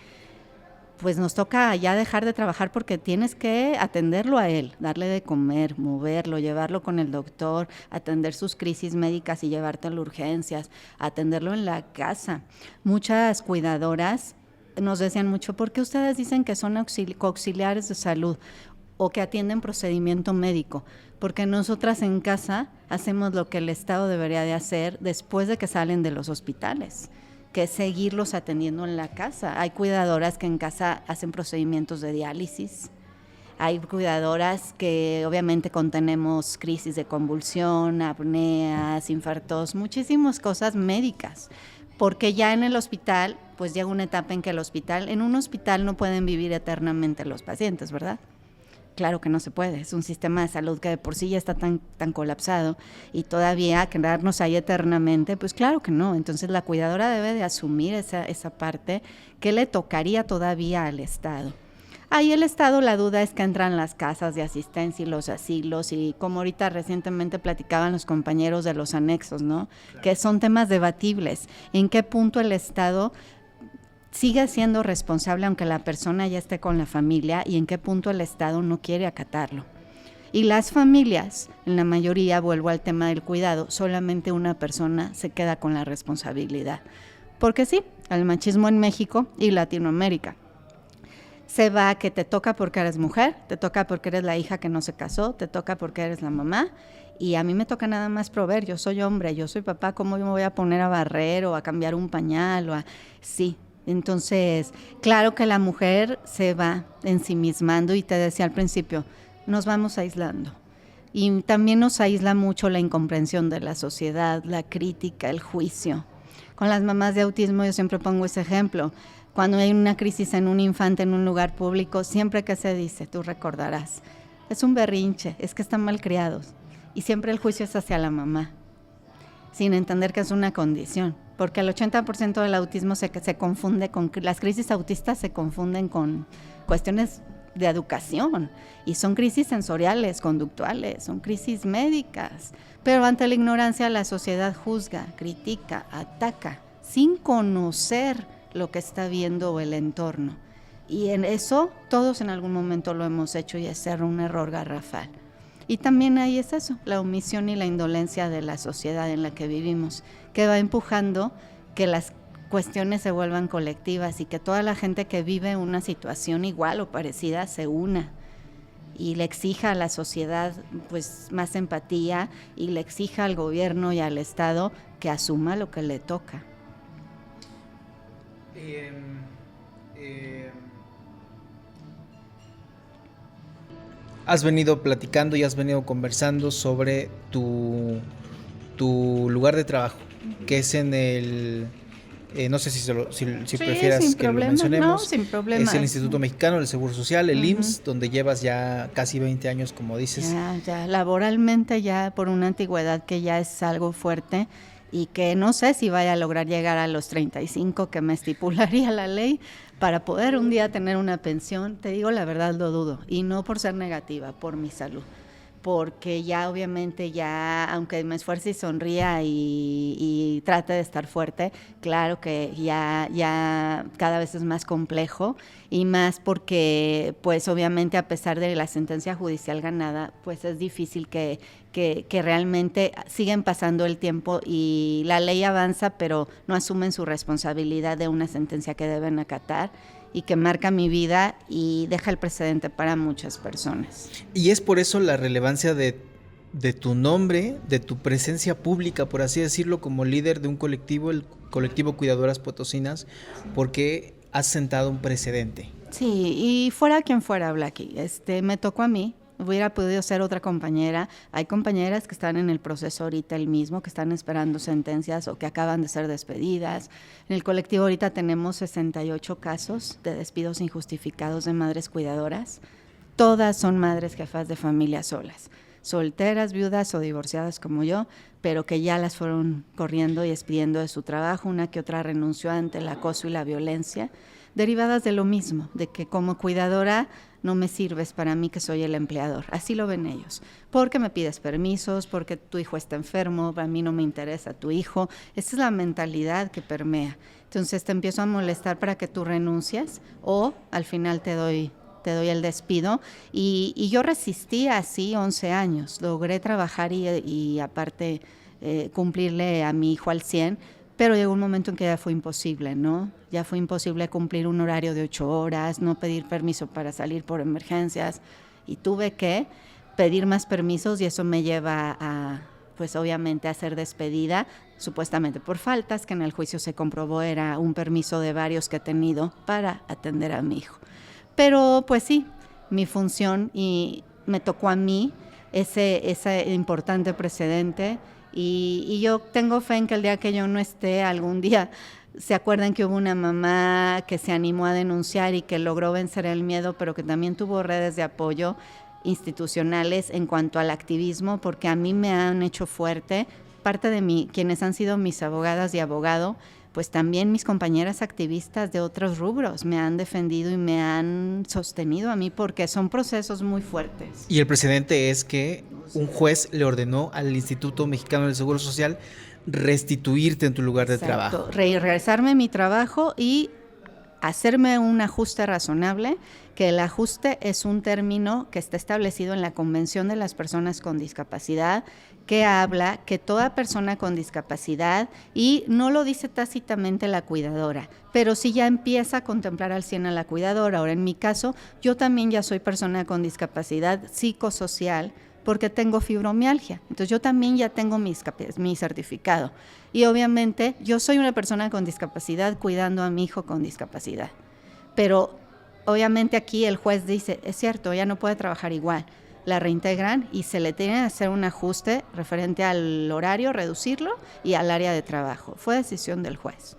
pues nos toca ya dejar de trabajar porque tienes que atenderlo a él, darle de comer, moverlo, llevarlo con el doctor, atender sus crisis médicas y llevártelo a urgencias, atenderlo en la casa. Muchas cuidadoras nos decían mucho, ¿por qué ustedes dicen que son auxiliares de salud o que atienden procedimiento médico? Porque nosotras en casa hacemos lo que el Estado debería de hacer después de que salen de los hospitales, que es seguirlos atendiendo en la casa. Hay cuidadoras que en casa hacen procedimientos de diálisis, hay cuidadoras que obviamente contenemos crisis de convulsión, apneas, infartos, muchísimas cosas médicas, porque ya en el hospital, pues llega una etapa en que en un hospital no pueden vivir eternamente los pacientes, ¿verdad? Claro que no se puede, es un sistema de salud que de por sí ya está tan colapsado y todavía quedarnos ahí eternamente, pues claro que no. Entonces la cuidadora debe de asumir esa parte que le tocaría todavía al Estado. Ahí el Estado, la duda es que entran las casas de asistencia y los asilos, y como ahorita recientemente platicaban los compañeros de los anexos, ¿no? Claro. Que son temas debatibles. ¿En qué punto el Estado sigue siendo responsable aunque la persona ya esté con la familia, y en qué punto el Estado no quiere acatarlo? Y las familias, en la mayoría, vuelvo al tema del cuidado, solamente una persona se queda con la responsabilidad. Porque sí, el machismo en México y Latinoamérica se va que te toca porque eres mujer, te toca porque eres la hija que no se casó, te toca porque eres la mamá, y a mí me toca nada más proveer. Yo soy hombre, yo soy papá, ¿cómo yo me voy a poner a barrer o a cambiar un pañal? Sí, entonces, claro que la mujer se va ensimismando, y te decía al principio, nos vamos aislando. Y también nos aísla mucho la incomprensión de la sociedad, la crítica, el juicio. Con las mamás de autismo yo siempre pongo ese ejemplo. Cuando hay una crisis en un infante en un lugar público, siempre que se dice, tú recordarás, es un berrinche, es que están mal criados. Y siempre el juicio es hacia la mamá, sin entender que es una condición. Porque el 80% del autismo se confunde con, las crisis autistas se confunden con cuestiones de educación, y son crisis sensoriales, conductuales, son crisis médicas. Pero ante la ignorancia la sociedad juzga, critica, ataca, sin conocer lo que está viendo el entorno. Y en eso todos en algún momento lo hemos hecho, y es un error garrafal. Y también ahí es eso, la omisión y la indolencia de la sociedad en la que vivimos, que va empujando que las cuestiones se vuelvan colectivas y que toda la gente que vive una situación igual o parecida se una y le exija a la sociedad pues más empatía, y le exija al gobierno y al Estado que asuma lo que le toca. Has venido platicando y has venido conversando sobre tu lugar de trabajo, que es en el... no sé si prefieras que lo mencionemos. No, sin problema. Es el Instituto Mexicano del Seguro Social, el IMSS, donde llevas ya casi 20 años, como dices. Ya laboralmente, ya por una antigüedad que ya es algo fuerte, y que no sé si vaya a lograr llegar a los 35 que me estipularía la ley para poder un día tener una pensión. Te digo la verdad, lo dudo, y no por ser negativa, por mi salud. Porque ya obviamente aunque me esfuerce y sonría y trate de estar fuerte, claro que ya cada vez es más complejo, y más porque pues obviamente a pesar de la sentencia judicial ganada, pues es difícil que realmente siguen pasando el tiempo y la ley avanza, pero no asumen su responsabilidad de una sentencia que deben acatar y que marca mi vida y deja el precedente para muchas personas. Y es por eso la relevancia de tu nombre, de tu presencia pública, por así decirlo, como líder de un colectivo, el colectivo Cuidadoras Potosinas, porque has sentado un precedente. Sí, y fuera quien fuera, Blackie, me tocó a mí. Hubiera podido ser otra compañera. Hay compañeras que están en el proceso ahorita el mismo, que están esperando sentencias o que acaban de ser despedidas. En el colectivo ahorita tenemos 68 casos de despidos injustificados de madres cuidadoras. Todas son madres jefas de familia solas, solteras, viudas o divorciadas como yo, pero que ya las fueron corriendo y despidiendo de su trabajo. Una que otra renunció ante el acoso y la violencia, derivadas de lo mismo, de que como cuidadora no me sirves para mí, que soy el empleador. Así lo ven ellos. Porque me pides permisos, porque tu hijo está enfermo, a mí no me interesa tu hijo. Esa es la mentalidad que permea. Entonces te empiezo a molestar para que tú renuncies, o al final te doy el despido. Y yo resistí así 11 años. Logré trabajar y aparte cumplirle a mi hijo al 100%. Pero llegó un momento en que ya fue imposible, ¿no? Ya fue imposible cumplir un horario de 8 horas, no pedir permiso para salir por emergencias, y tuve que pedir más permisos, y eso me lleva a, pues obviamente, a ser despedida, supuestamente por faltas, que en el juicio se comprobó era un permiso de varios que he tenido para atender a mi hijo. Pero pues sí, mi función, y me tocó a mí ese importante precedente. Y yo tengo fe en que el día que yo no esté, algún día se acuerdan que hubo una mamá que se animó a denunciar y que logró vencer el miedo, pero que también tuvo redes de apoyo institucionales en cuanto al activismo, porque a mí me han hecho fuerte. Parte de mí, quienes han sido mis abogadas y abogado, pues también mis compañeras activistas de otros rubros me han defendido y me han sostenido a mí, porque son procesos muy fuertes. Y el precedente es que un juez le ordenó al Instituto Mexicano del Seguro Social restituirte en tu lugar de trabajo. Regresarme a mi trabajo y hacerme un ajuste razonable, que el ajuste es un término que está establecido en la Convención de las Personas con Discapacidad, que habla que toda persona con discapacidad, y no lo dice tácitamente la cuidadora, pero sí ya empieza a contemplar al 100 a la cuidadora. Ahora, en mi caso, yo también ya soy persona con discapacidad psicosocial, porque tengo fibromialgia. Entonces yo también ya tengo mi certificado. Y obviamente yo soy una persona con discapacidad cuidando a mi hijo con discapacidad. Pero obviamente aquí el juez dice, es cierto, ella no puede trabajar igual. La reintegran y se le tiene que hacer un ajuste referente al horario, reducirlo, y al área de trabajo. Fue decisión del juez.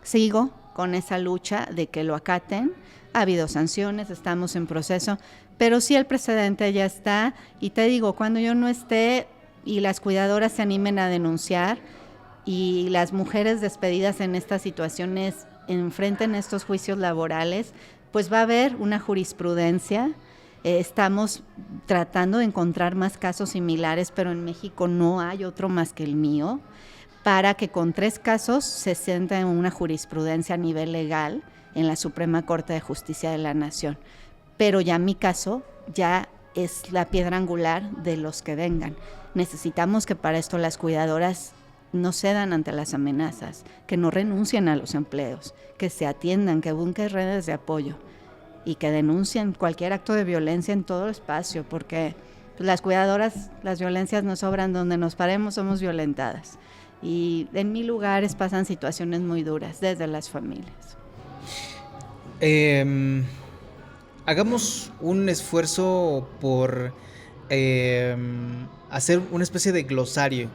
Sigo con esa lucha de que lo acaten. Ha habido sanciones, estamos en proceso, pero sí el precedente ya está. Y te digo, cuando yo no esté y las cuidadoras se animen a denunciar y las mujeres despedidas en estas situaciones enfrenten estos juicios laborales, pues va a haber una jurisprudencia. Estamos tratando de encontrar más casos similares, pero en México no hay otro más que el mío, para que con 3 casos se sienta en una jurisprudencia a nivel legal en la Suprema Corte de Justicia de la Nación. Pero ya mi caso ya es la piedra angular de los que vengan. Necesitamos que para esto las cuidadoras no cedan ante las amenazas, que no renuncien a los empleos, que se atiendan, que busquen redes de apoyo y que denuncien cualquier acto de violencia en todo el espacio, porque las cuidadoras, las violencias nos sobran, donde nos paremos somos violentadas. Y en mil lugares pasan situaciones muy duras, desde las familias. Hagamos un esfuerzo por hacer una especie de glosario,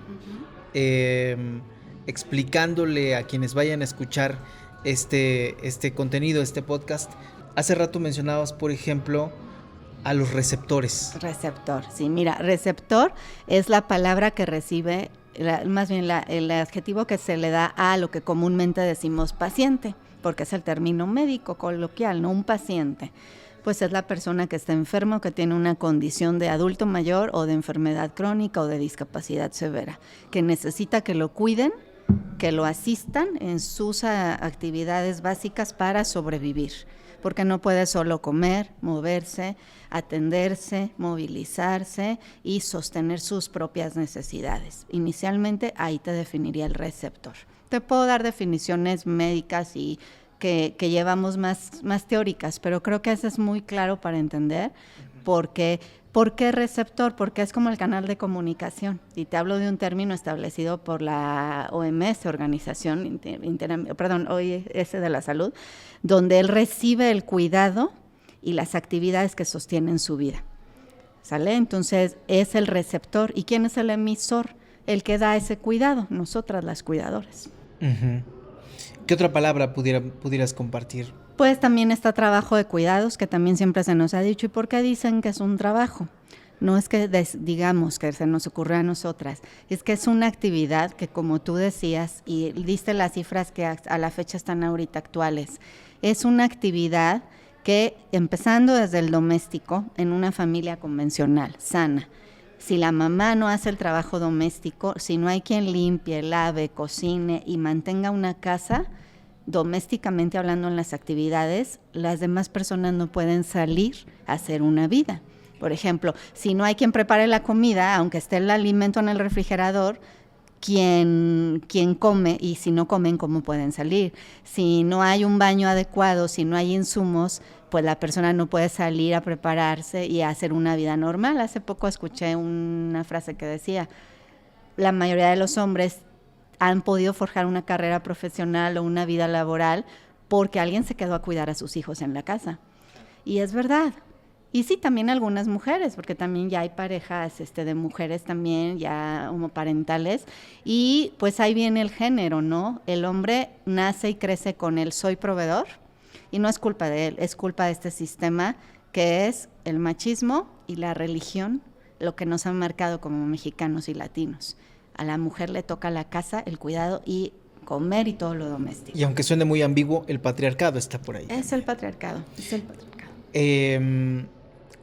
explicándole a quienes vayan a escuchar este contenido, este podcast. Hace rato mencionabas, por ejemplo, a los receptores. Receptor, sí, mira, receptor es la palabra que recibe, más bien el adjetivo que se le da a lo que comúnmente decimos paciente, porque es el término médico coloquial, no un paciente. Pues es la persona que está enferma o que tiene una condición de adulto mayor o de enfermedad crónica o de discapacidad severa, que necesita que lo cuiden, que lo asistan en sus actividades básicas para sobrevivir, porque no puede solo comer, moverse, atenderse, movilizarse y sostener sus propias necesidades. Inicialmente ahí te definiría el receptor. Te puedo dar definiciones médicas y que llevamos más teóricas, pero creo que eso es muy claro para entender ¿por qué receptor? Porque es como el canal de comunicación. Y te hablo de un término establecido por la OMS, Organización OIS de la Salud, donde él recibe el cuidado y las actividades que sostienen su vida. ¿Sale? Entonces es el receptor. ¿Y quién es el emisor? El que da ese cuidado, nosotras las cuidadoras. Uh-huh. ¿Qué otra palabra pudieras compartir? Pues también está trabajo de cuidados, que también siempre se nos ha dicho. ¿Y por qué dicen que es un trabajo? No es que digamos que se nos ocurrió a nosotras, es que es una actividad que, como tú decías, y diste las cifras que a la fecha están ahorita actuales, es una actividad que, empezando desde el doméstico, en una familia convencional, sana, si la mamá no hace el trabajo doméstico, si no hay quien limpie, lave, cocine y mantenga una casa, domésticamente hablando en las actividades, las demás personas no pueden salir a hacer una vida. Por ejemplo, si no hay quien prepare la comida, aunque esté el alimento en el refrigerador, quien come, y si no comen, ¿cómo pueden salir? Si no hay un baño adecuado, si no hay insumos, pues la persona no puede salir a prepararse y a hacer una vida normal. Hace poco escuché una frase que decía, la mayoría de los hombres han podido forjar una carrera profesional o una vida laboral porque alguien se quedó a cuidar a sus hijos en la casa. Y es verdad. Y sí, también algunas mujeres, porque también ya hay parejas de mujeres también ya homoparentales, y pues ahí viene el género, ¿no? El hombre nace y crece con el soy proveedor, y no es culpa de él, es culpa de este sistema que es el machismo y la religión, lo que nos han marcado como mexicanos y latinos. A la mujer le toca la casa, el cuidado y comer y todo lo doméstico. Y aunque suene muy ambiguo, el patriarcado está por ahí. Es el patriarcado, es el patriarcado.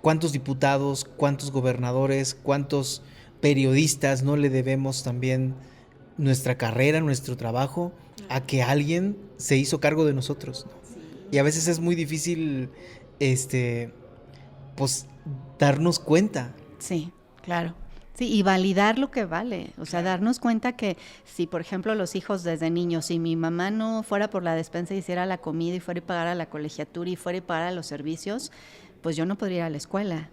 ¿Cuántos diputados, cuántos gobernadores, cuántos periodistas no le debemos también nuestra carrera, nuestro trabajo, a que alguien se hizo cargo de nosotros, ¿no? Y a veces es muy difícil, pues, darnos cuenta. Sí, claro. Sí, y validar lo que vale. O sea, darnos cuenta que si, por ejemplo, los hijos desde niños, si mi mamá no fuera por la despensa y hiciera la comida y fuera y pagara la colegiatura y fuera y pagara los servicios, pues yo no podría ir a la escuela.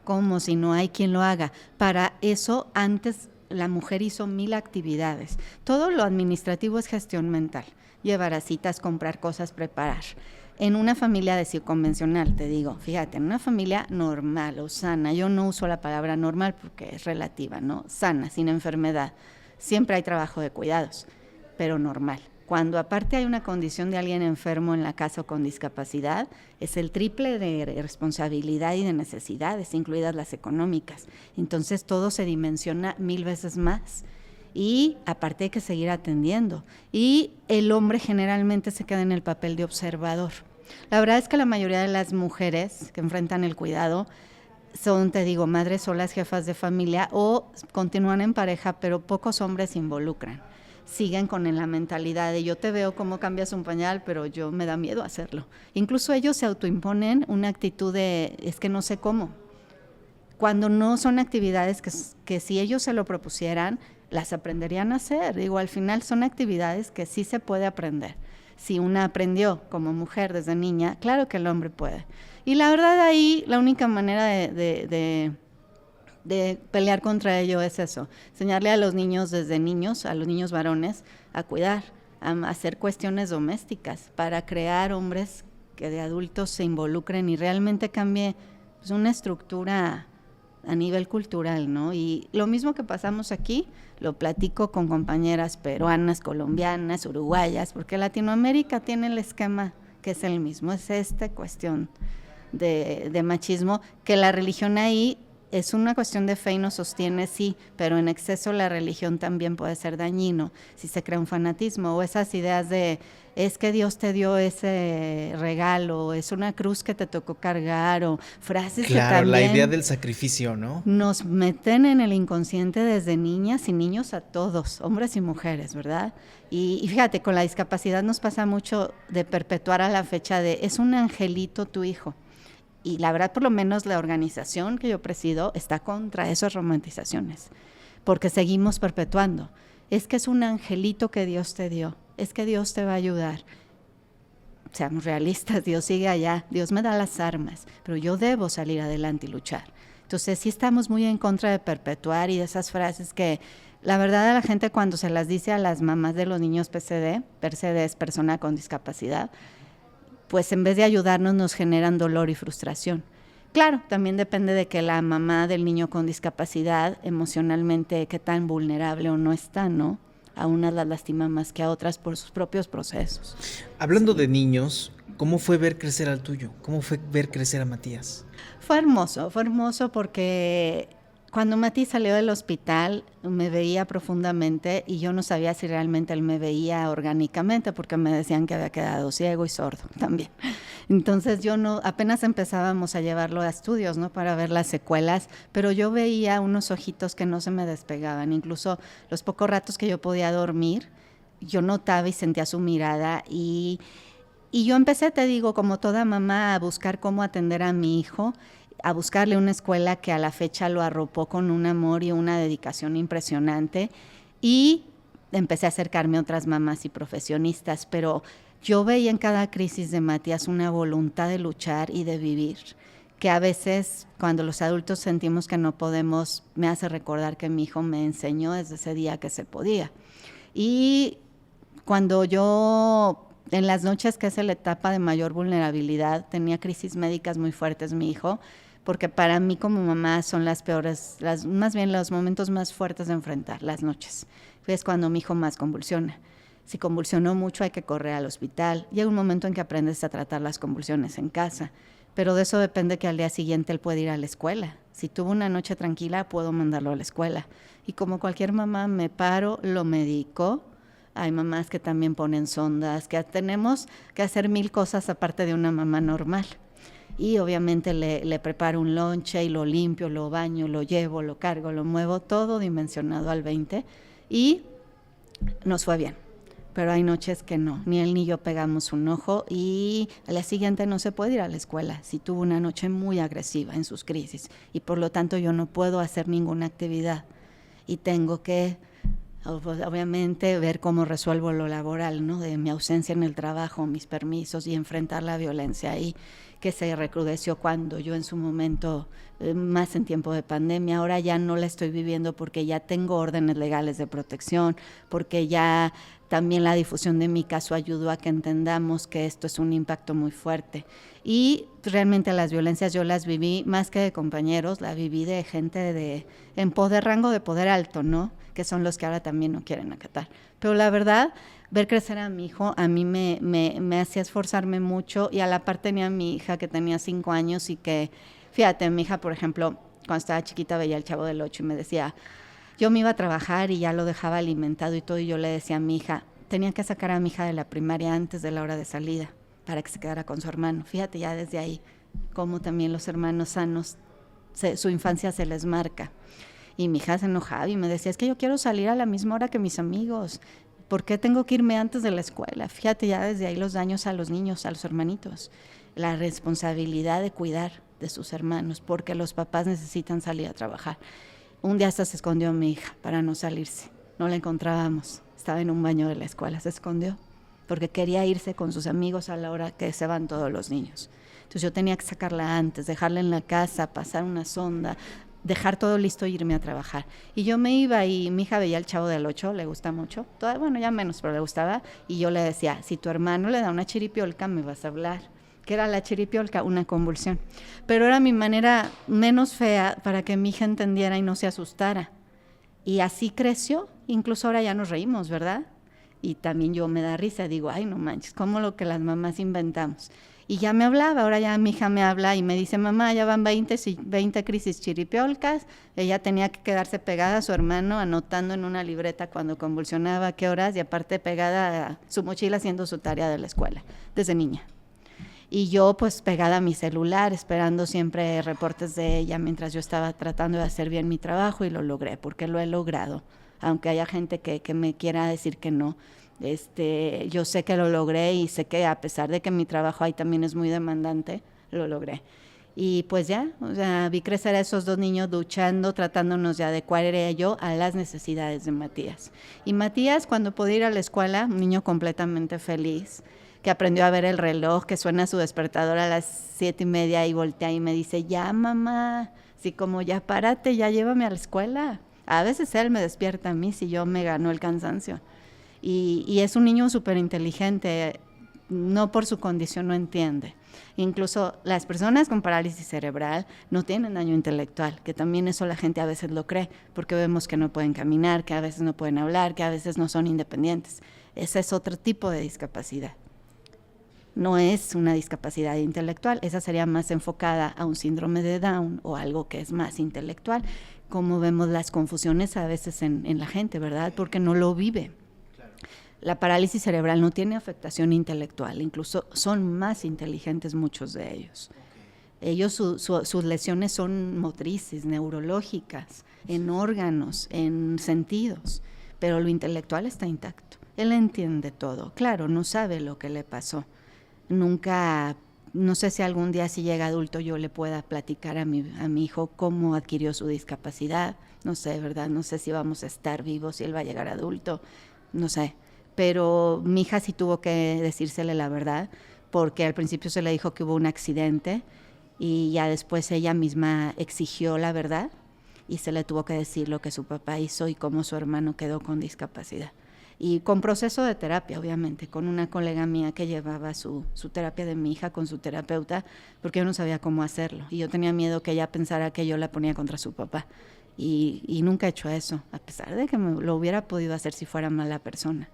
¿Cómo? Si no hay quien lo haga. Para eso, antes la mujer hizo 1000 actividades. Todo lo administrativo es gestión mental. Llevar a citas, comprar cosas, preparar. En una familia convencional, te digo, fíjate, en una familia normal o sana, yo no uso la palabra normal porque es relativa, ¿no? Sana, sin enfermedad. Siempre hay trabajo de cuidados, pero normal. Cuando aparte hay una condición de alguien enfermo en la casa o con discapacidad, es el triple de responsabilidad y de necesidades, incluidas las económicas. Entonces todo se dimensiona 1000 veces más. Y aparte hay que seguir atendiendo. Y el hombre generalmente se queda en el papel de observador. La verdad es que la mayoría de las mujeres que enfrentan el cuidado son, te digo, madres solas, jefas de familia o continúan en pareja, pero pocos hombres se involucran. Siguen con la mentalidad de yo te veo cómo cambias un pañal, pero yo me da miedo hacerlo. Incluso ellos se autoimponen una actitud de es que no sé cómo. Cuando no son actividades que si ellos se lo propusieran, las aprenderían a hacer. Digo, al final son actividades que sí se puede aprender. Si una aprendió como mujer desde niña, claro que el hombre puede. Y la verdad ahí la única manera de pelear contra ello es eso, enseñarle a los niños desde niños, a los niños varones, a cuidar, a hacer cuestiones domésticas para crear hombres que de adultos se involucren y realmente cambie pues, una estructura a nivel cultural, ¿no? Y lo mismo que pasamos aquí, lo platico con compañeras peruanas, colombianas, uruguayas, porque Latinoamérica tiene el esquema que es el mismo, es esta cuestión de machismo, que la religión ahí es una cuestión de fe y nos sostiene, sí, pero en exceso la religión también puede ser dañino, si se crea un fanatismo o esas ideas de es que Dios te dio ese regalo, es una cruz que te tocó cargar o frases que Claro, también la idea del sacrificio, ¿no? nos meten en el inconsciente desde niñas y niños a todos, hombres y mujeres, ¿verdad? Y fíjate, con la discapacidad nos pasa mucho de perpetuar a la fecha de es un angelito tu hijo. Y la verdad, por lo menos la organización que yo presido está contra esas romantizaciones, porque seguimos perpetuando. Es que es un angelito que Dios te dio, es que Dios te va a ayudar. Seamos realistas, Dios sigue allá, Dios me da las armas, pero yo debo salir adelante y luchar. Entonces sí estamos muy en contra de perpetuar y de esas frases que la verdad a la gente cuando se las dice a las mamás de los niños PCD es persona con discapacidad, pues en vez de ayudarnos nos generan dolor y frustración. Claro, también depende de que la mamá del niño con discapacidad emocionalmente qué tan vulnerable o no está, ¿no? A unas las lastima más que a otras por sus propios procesos. Hablando de niños, ¿cómo fue ver crecer al tuyo? ¿Cómo fue ver crecer a Matías? Fue hermoso porque cuando Mati salió del hospital me veía profundamente y yo no sabía si realmente él me veía orgánicamente porque me decían que había quedado ciego y sordo también. Entonces apenas empezábamos a llevarlo a estudios, ¿no? Para ver las secuelas, pero yo veía unos ojitos que no se me despegaban, incluso los pocos ratos que yo podía dormir, yo notaba y sentía su mirada y yo empecé, te digo, como toda mamá, a buscar cómo atender a mi hijo, a buscarle una escuela que a la fecha lo arropó con un amor y una dedicación impresionante y empecé a acercarme a otras mamás y profesionistas, pero yo veía en cada crisis de Matías una voluntad de luchar y de vivir, que a veces cuando los adultos sentimos que no podemos, me hace recordar que mi hijo me enseñó desde ese día que se podía. Y cuando yo, en las noches que es la etapa de mayor vulnerabilidad, tenía crisis médicas muy fuertes mi hijo, porque para mí como mamá son las peores, más bien los momentos más fuertes de enfrentar, las noches. Es cuando mi hijo más convulsiona. Si convulsionó mucho hay que correr al hospital. Llega un momento en que aprendes a tratar las convulsiones en casa, pero de eso depende que al día siguiente él puede ir a la escuela. Si tuvo una noche tranquila, puedo mandarlo a la escuela. Y como cualquier mamá, me paro, lo medico. Hay mamás que también ponen sondas, que tenemos que hacer 1000 cosas aparte de una mamá normal. Y obviamente le preparo un lonche y lo limpio, lo baño, lo llevo, lo cargo, lo muevo, todo dimensionado al 20. Y nos fue bien. pero hay noches que no, ni él ni yo pegamos un ojo y a la siguiente no se puede ir a la escuela si tuvo una noche muy agresiva en sus crisis y por lo tanto yo no puedo hacer ninguna actividad y tengo que obviamente ver cómo resuelvo lo laboral, ¿no? De mi ausencia en el trabajo, mis permisos y enfrentar la violencia ahí que se recrudeció cuando yo en su momento, más en tiempo de pandemia, ahora ya no la estoy viviendo porque ya tengo órdenes legales de protección, porque ya también la difusión de mi caso ayudó a que entendamos que esto es un impacto muy fuerte. Y realmente las violencias yo las viví más que de compañeros, la viví de gente de rango de poder alto, ¿no? Que son los que ahora también no quieren acatar. Pero la verdad, ver crecer a mi hijo a mí me hacía esforzarme mucho y a la par tenía a mi hija que tenía 5 años y que, fíjate, mi hija, por ejemplo, cuando estaba chiquita veía El Chavo del Ocho y me decía, yo me iba a trabajar y ya lo dejaba alimentado y todo, y yo le decía a mi hija, tenía que sacar a mi hija de la primaria antes de la hora de salida para que se quedara con su hermano. Fíjate ya desde ahí cómo también los hermanos sanos, su infancia se les marca. Y mi hija se enojaba y me decía, es que yo quiero salir a la misma hora que mis amigos. ¿Por qué tengo que irme antes de la escuela? Fíjate ya desde ahí los daños a los niños, a los hermanitos. La responsabilidad de cuidar de sus hermanos, porque los papás necesitan salir a trabajar. Un día hasta se escondió mi hija para no salirse. No la encontrábamos. Estaba en un baño de la escuela, se escondió, porque quería irse con sus amigos a la hora que se van todos los niños. Entonces yo tenía que sacarla antes, dejarla en la casa, pasar una sonda, dejar todo listo e irme a trabajar. Y yo me iba y mi hija veía El Chavo del Ocho, le gusta mucho. Bueno, ya menos, pero le gustaba. Y yo le decía, si tu hermano le da una chiripiolca, me vas a hablar. ¿Qué era la chiripiolca? Una convulsión. Pero era mi manera menos fea para que mi hija entendiera y no se asustara. Y así creció. Incluso ahora ya nos reímos, ¿verdad? Y también yo me da risa, digo, ay, no manches, ¿cómo lo que las mamás inventamos? Y ya me hablaba, ahora ya mi hija me habla y me dice, mamá, ya van 20 crisis chiripiolcas. Ella tenía que quedarse pegada a su hermano, anotando en una libreta cuando convulsionaba, qué horas, y aparte pegada a su mochila haciendo su tarea de la escuela, desde niña. Y yo pues pegada a mi celular, esperando siempre reportes de ella mientras yo estaba tratando de hacer bien mi trabajo, y lo logré, porque lo he logrado. Aunque haya gente que me quiera decir que no. Yo sé que lo logré y sé que a pesar de que mi trabajo ahí también es muy demandante, lo logré. Y pues ya, o sea, vi crecer a esos 2 niños luchando, tratándonos de adecuar yo a las necesidades de Matías. Y Matías, cuando pude ir a la escuela, un niño completamente feliz, que aprendió a ver el reloj, que suena su despertador a las 7:30 y voltea y me dice, ya mamá, así como ya párate, ya llévame a la escuela. A veces él me despierta a mí si yo me ganó el cansancio. Y es un niño súper inteligente, no por su condición no entiende. Incluso las personas con parálisis cerebral no tienen daño intelectual, que también eso la gente a veces lo cree, porque vemos que no pueden caminar, que a veces no pueden hablar, que a veces no son independientes. Ese es otro tipo de discapacidad. No es una discapacidad intelectual, esa sería más enfocada a un síndrome de Down o algo que es más intelectual, como vemos las confusiones a veces en la gente, ¿verdad? Porque no lo vive. La parálisis cerebral no tiene afectación intelectual, incluso son más inteligentes muchos de ellos. Ellos, sus lesiones son motrices, neurológicas, en órganos, en sentidos, pero lo intelectual está intacto. Él entiende todo, claro, no sabe lo que le pasó. Nunca, no sé si algún día si llega adulto yo le pueda platicar a mi hijo cómo adquirió su discapacidad, no sé, ¿verdad? No sé si vamos a estar vivos, si él va a llegar adulto, no sé. Pero mi hija sí tuvo que decírsele la verdad, porque al principio se le dijo que hubo un accidente y ya después ella misma exigió la verdad y se le tuvo que decir lo que su papá hizo y cómo su hermano quedó con discapacidad. Y con proceso de terapia, obviamente, con una colega mía que llevaba su terapia de mi hija con su terapeuta, porque yo no sabía cómo hacerlo. Y yo tenía miedo que ella pensara que yo la ponía contra su papá. Y nunca he hecho eso, a pesar de que lo hubiera podido hacer si fuera mala persona.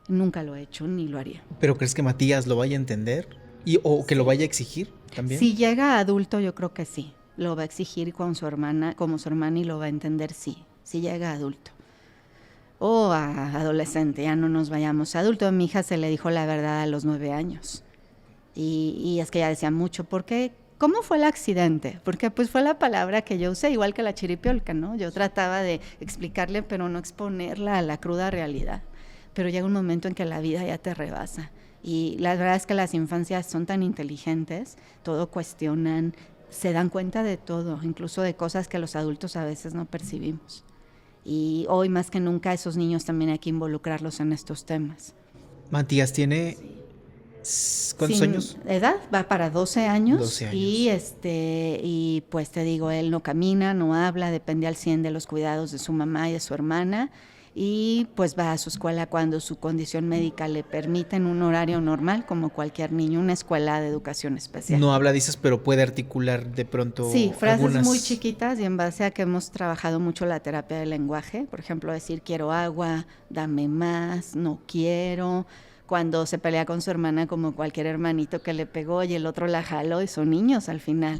Nunca lo he hecho, ni lo haría. ¿Pero crees que Matías lo vaya a entender? ¿O que lo vaya a exigir también? Si llega a adulto, yo creo que sí. Lo va a exigir con su hermana, como su hermana, y lo va a entender, sí. Si llega a adulto. O a adolescente, ya no nos vayamos a adulto. A mi hija se le dijo la verdad a los 9 años. Y es que ella decía mucho, ¿por qué? ¿Cómo fue el accidente? Porque pues fue la palabra que yo usé, igual que la chiripiolca, ¿no? Yo trataba de explicarle, pero no exponerla a la cruda realidad. pero llega un momento en que la vida ya te rebasa. Y la verdad es que las infancias son tan inteligentes, todo cuestionan, se dan cuenta de todo, incluso de cosas que los adultos a veces no percibimos. Y hoy más que nunca esos niños también hay que involucrarlos en estos temas. Matías tiene... ¿Cuántos años? Edad, va para 12 años. 12 años. Y pues te digo, él no camina, no habla, depende al 100 de los cuidados de su mamá y de su hermana. Y pues va a su escuela cuando su condición médica le permite en un horario normal, como cualquier niño, una escuela de educación especial. No habla, dices, pero puede articular de pronto. Sí, frases algunas... muy chiquitas, y en base a que hemos trabajado mucho la terapia del lenguaje, por ejemplo, decir quiero agua, dame más, no quiero. Cuando se pelea con su hermana, como cualquier hermanito que le pegó y el otro la jaló, y son niños al final.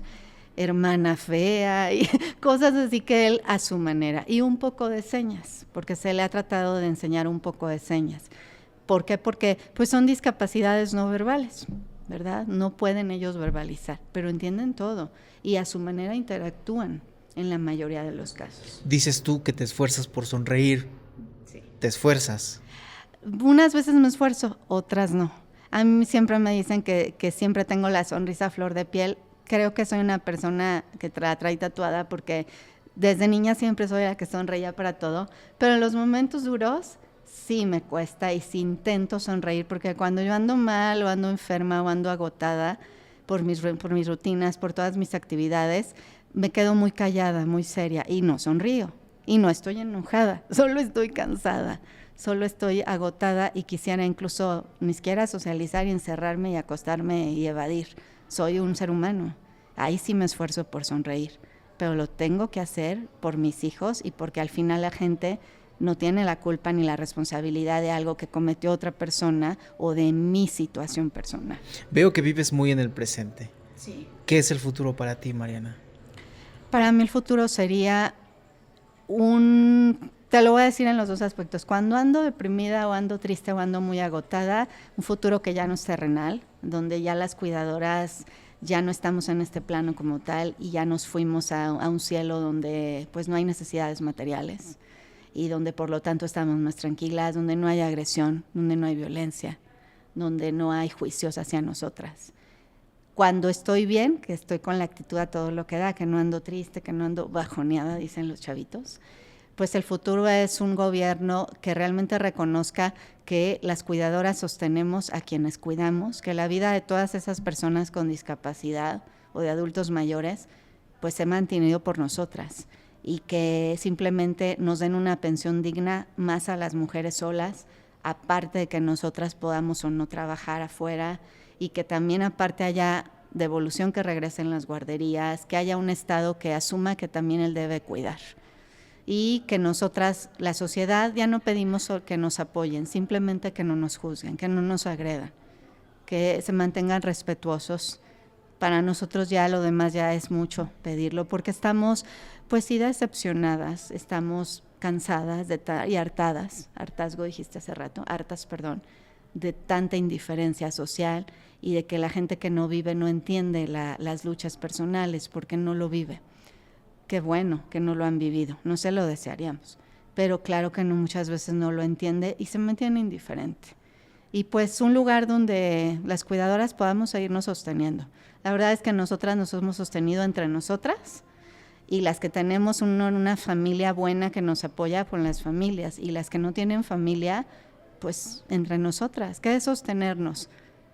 Hermana fea y cosas así, que él a su manera. Y un poco de señas, porque se le ha tratado de enseñar un poco de señas. ¿Por qué? Porque pues son discapacidades no verbales, ¿verdad? No pueden ellos verbalizar, pero entienden todo y a su manera interactúan en la mayoría de los casos. Dices tú que te esfuerzas por sonreír. Sí. Te esfuerzas. Unas veces me esfuerzo, otras no. A mí siempre me dicen que siempre tengo la sonrisa a flor de piel. Creo que soy una persona que trae tatuada, porque desde niña siempre soy la que sonreía para todo, pero en los momentos duros sí me cuesta y sí intento sonreír, porque cuando yo ando mal o ando enferma o ando agotada por mis rutinas, por todas mis actividades, me quedo muy callada, muy seria y no sonrío. Y no estoy enojada, solo estoy cansada, solo estoy agotada y quisiera incluso ni siquiera socializar y encerrarme y acostarme y evadir. Soy un ser humano, ahí sí me esfuerzo por sonreír, pero lo tengo que hacer por mis hijos y porque al final la gente no tiene la culpa ni la responsabilidad de algo que cometió otra persona o de mi situación personal. Veo que vives muy en el presente. Sí. ¿Qué es el futuro para ti, Mariana? Para mí el futuro sería te lo voy a decir en los dos aspectos. Cuando ando deprimida o ando triste o ando muy agotada, un futuro que ya no es terrenal, donde ya las cuidadoras ya no estamos en este plano como tal y ya nos fuimos a un cielo donde pues no hay necesidades materiales y donde por lo tanto estamos más tranquilas, donde no hay agresión, donde no hay violencia, donde no hay juicios hacia nosotras. Cuando estoy bien, que estoy con la actitud a todo lo que da, que no ando triste, que no ando bajoneada, dicen los chavitos, pues el futuro es un gobierno que realmente reconozca que las cuidadoras sostenemos a quienes cuidamos, que la vida de todas esas personas con discapacidad o de adultos mayores, pues se ha mantenido por nosotras, y que simplemente nos den una pensión digna más a las mujeres solas, aparte de que nosotras podamos o no trabajar afuera, y que también aparte haya devolución, que regresen las guarderías, que haya un Estado que asuma que también él debe cuidar. Y que nosotras, la sociedad, ya no pedimos que nos apoyen, simplemente que no nos juzguen, que no nos agredan, que se mantengan respetuosos. Para nosotros ya lo demás ya es mucho pedirlo, porque estamos pues sí decepcionadas, estamos cansadas y hartazgo dijiste hace rato, hartas, perdón, de tanta indiferencia social y de que la gente que no vive no entiende las luchas personales porque no lo vive. Qué bueno que no lo han vivido, no se lo desearíamos, pero claro que no, muchas veces no lo entiende y se mantiene indiferente. Y pues un lugar donde las cuidadoras podamos seguirnos sosteniendo. La verdad es que nosotras nos hemos sostenido entre nosotras, y las que tenemos una familia buena que nos apoya con las familias, y las que no tienen familia, pues entre nosotras, que es sostenernos,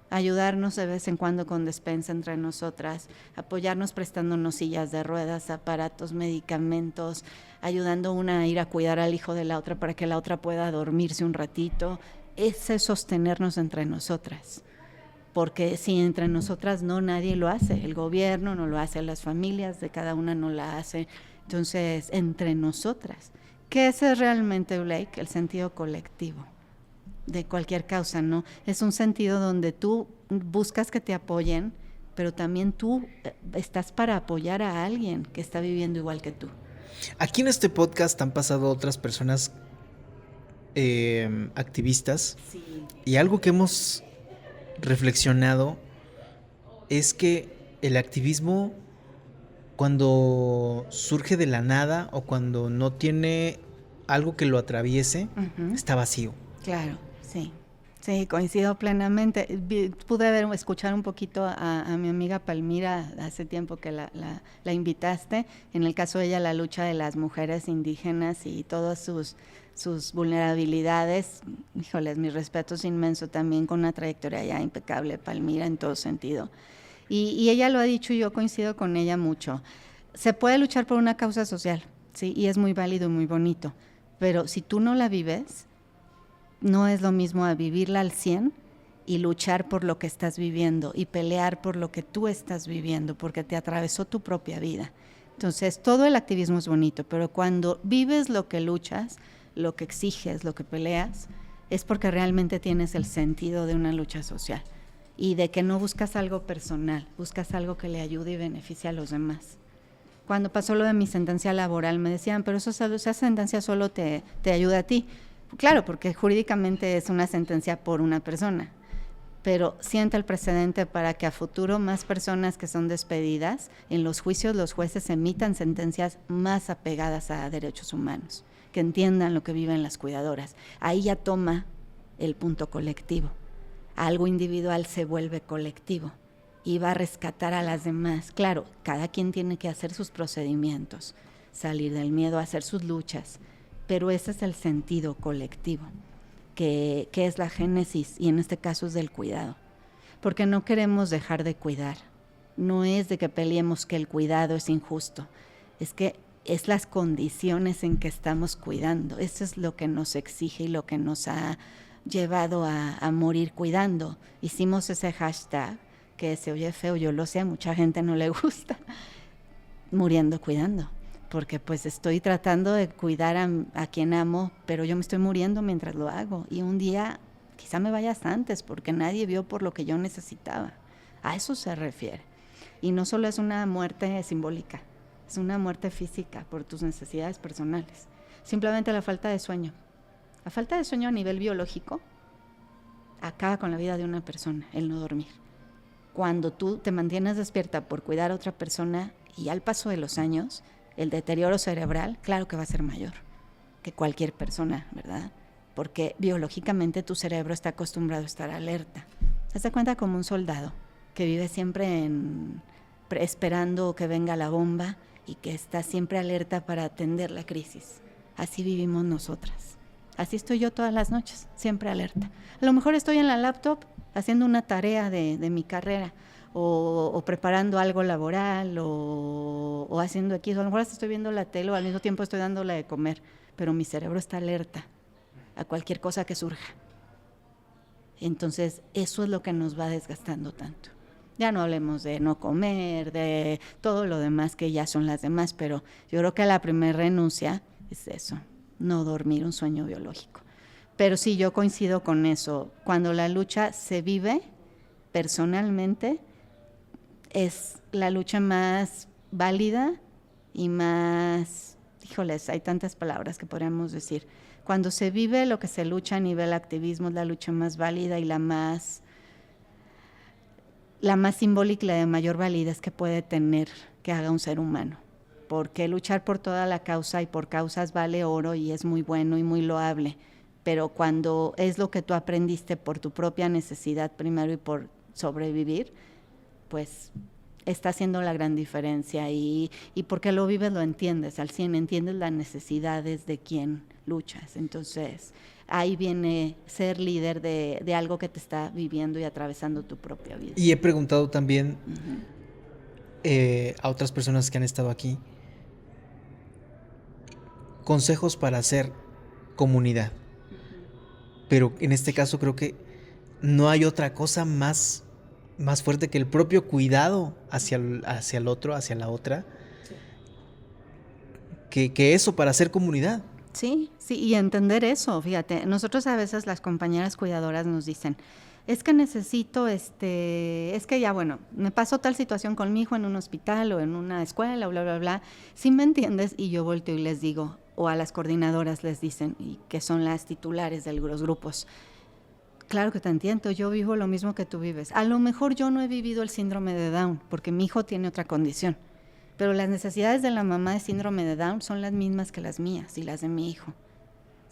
ayudarnos de vez en cuando con despensa entre nosotras, apoyarnos prestándonos sillas de ruedas, aparatos, medicamentos, ayudando una a ir a cuidar al hijo de la otra para que la otra pueda dormirse un ratito. Ese es sostenernos entre nosotras, porque si entre nosotras no, nadie lo hace, el gobierno no lo hace, las familias de cada una no la hace, entonces entre nosotras, que ese es realmente, Blake, el sentido colectivo de cualquier causa, ¿no? Es un sentido donde tú buscas que te apoyen, pero también tú estás para apoyar a alguien que está viviendo igual que tú. Aquí en este podcast han pasado otras personas activistas, Sí. y algo que hemos reflexionado es que el activismo, cuando surge de la nada o cuando no tiene algo que lo atraviese, Uh-huh. está vacío. Claro. Sí, sí, coincido plenamente. Pude escuchar un poquito a mi amiga Palmira hace tiempo que la invitaste. En el caso de ella, la lucha de las mujeres indígenas y todas sus vulnerabilidades. Híjoles, mi respeto es inmenso también, con una trayectoria ya impecable, Palmira, en todo sentido. Y ella lo ha dicho y yo coincido con ella mucho. Se puede luchar por una causa social, ¿sí? Y es muy válido y muy bonito. Pero si tú no la vives, no es lo mismo a vivirla al 100 y luchar por lo que estás viviendo y pelear por lo que tú estás viviendo, porque te atravesó tu propia vida. Entonces, todo el activismo es bonito, pero cuando vives lo que luchas, lo que exiges, lo que peleas, es porque realmente tienes el sentido de una lucha social y de que no buscas algo personal, buscas algo que le ayude y beneficie a los demás. Cuando pasó lo de mi sentencia laboral, me decían, pero esa sentencia solo te ayuda a ti. Claro, porque jurídicamente es una sentencia por una persona, pero sienta el precedente para que a futuro más personas que son despedidas, en los juicios los jueces emitan sentencias más apegadas a derechos humanos, que entiendan lo que viven las cuidadoras. Ahí ya toma el punto colectivo. Algo individual se vuelve colectivo y va a rescatar a las demás. Claro, cada quien tiene que hacer sus procedimientos, salir del miedo, hacer sus luchas, pero ese es el sentido colectivo, que es la génesis, y en este caso es del cuidado, porque no queremos dejar de cuidar. No es de que peleemos que el cuidado es injusto, es que es las condiciones en que estamos cuidando. Eso es lo que nos exige y lo que nos ha llevado a morir cuidando. Hicimos ese hashtag que se oye feo, yo lo sé, a mucha gente no le gusta, muriendo cuidando, porque pues estoy tratando de cuidar a quien amo, pero yo me estoy muriendo mientras lo hago, y un día quizá me vayas antes porque nadie vio por lo que yo necesitaba. A eso se refiere. Y no solo es una muerte simbólica, es una muerte física por tus necesidades personales. Simplemente la falta de sueño. La falta de sueño a nivel biológico acaba con la vida de una persona, el no dormir. Cuando tú te mantienes despierta por cuidar a otra persona, y al paso de los años, el deterioro cerebral, claro que va a ser mayor que cualquier persona, ¿verdad? Porque biológicamente tu cerebro está acostumbrado a estar alerta. Te das cuenta como un soldado que vive siempre esperando que venga la bomba y que está siempre alerta para atender la crisis. Así vivimos nosotras. Así estoy yo todas las noches, siempre alerta. A lo mejor estoy en la laptop haciendo una tarea de mi carrera, o preparando algo laboral, o haciendo aquí, o a lo mejor estoy viendo la tele, o al mismo tiempo estoy dándole de comer, pero mi cerebro está alerta a cualquier cosa que surja. Entonces, eso es lo que nos va desgastando tanto. Ya no hablemos de no comer, de todo lo demás que ya son las demás, pero yo creo que la primera renuncia es eso, no dormir, un sueño biológico. Pero sí, yo coincido con eso. Cuando la lucha se vive personalmente, es la lucha más válida y más, híjoles, hay tantas palabras que podríamos decir. Cuando se vive lo que se lucha a nivel activismo, es la lucha más válida y la más simbólica y la de mayor validez que puede tener que haga un ser humano. Porque luchar por toda la causa y por causas vale oro y es muy bueno y muy loable. Pero cuando es lo que tú aprendiste por tu propia necesidad primero y por sobrevivir, pues está haciendo la gran diferencia, y porque lo vives lo entiendes al 100, entiendes las necesidades de quien luchas. Entonces ahí viene ser líder de algo que te está viviendo y atravesando tu propia vida. Y he preguntado también a otras personas que han estado aquí consejos para hacer comunidad, pero en este caso creo que no hay otra cosa más fuerte que el propio cuidado hacia el otro, hacia la otra, que eso para hacer comunidad. Sí, y entender eso, fíjate, nosotros a veces las compañeras cuidadoras nos dicen, es que necesito, es que ya bueno, me pasó tal situación con mi hijo en un hospital o en una escuela, bla, bla, bla, ¿sí me entiendes? Y yo volteo y les digo, o a las coordinadoras les dicen, y que son las titulares de los grupos, claro que te entiendo, yo vivo lo mismo que tú vives. A lo mejor yo no he vivido el síndrome de Down, porque mi hijo tiene otra condición, pero las necesidades de la mamá de síndrome de Down son las mismas que las mías y las de mi hijo.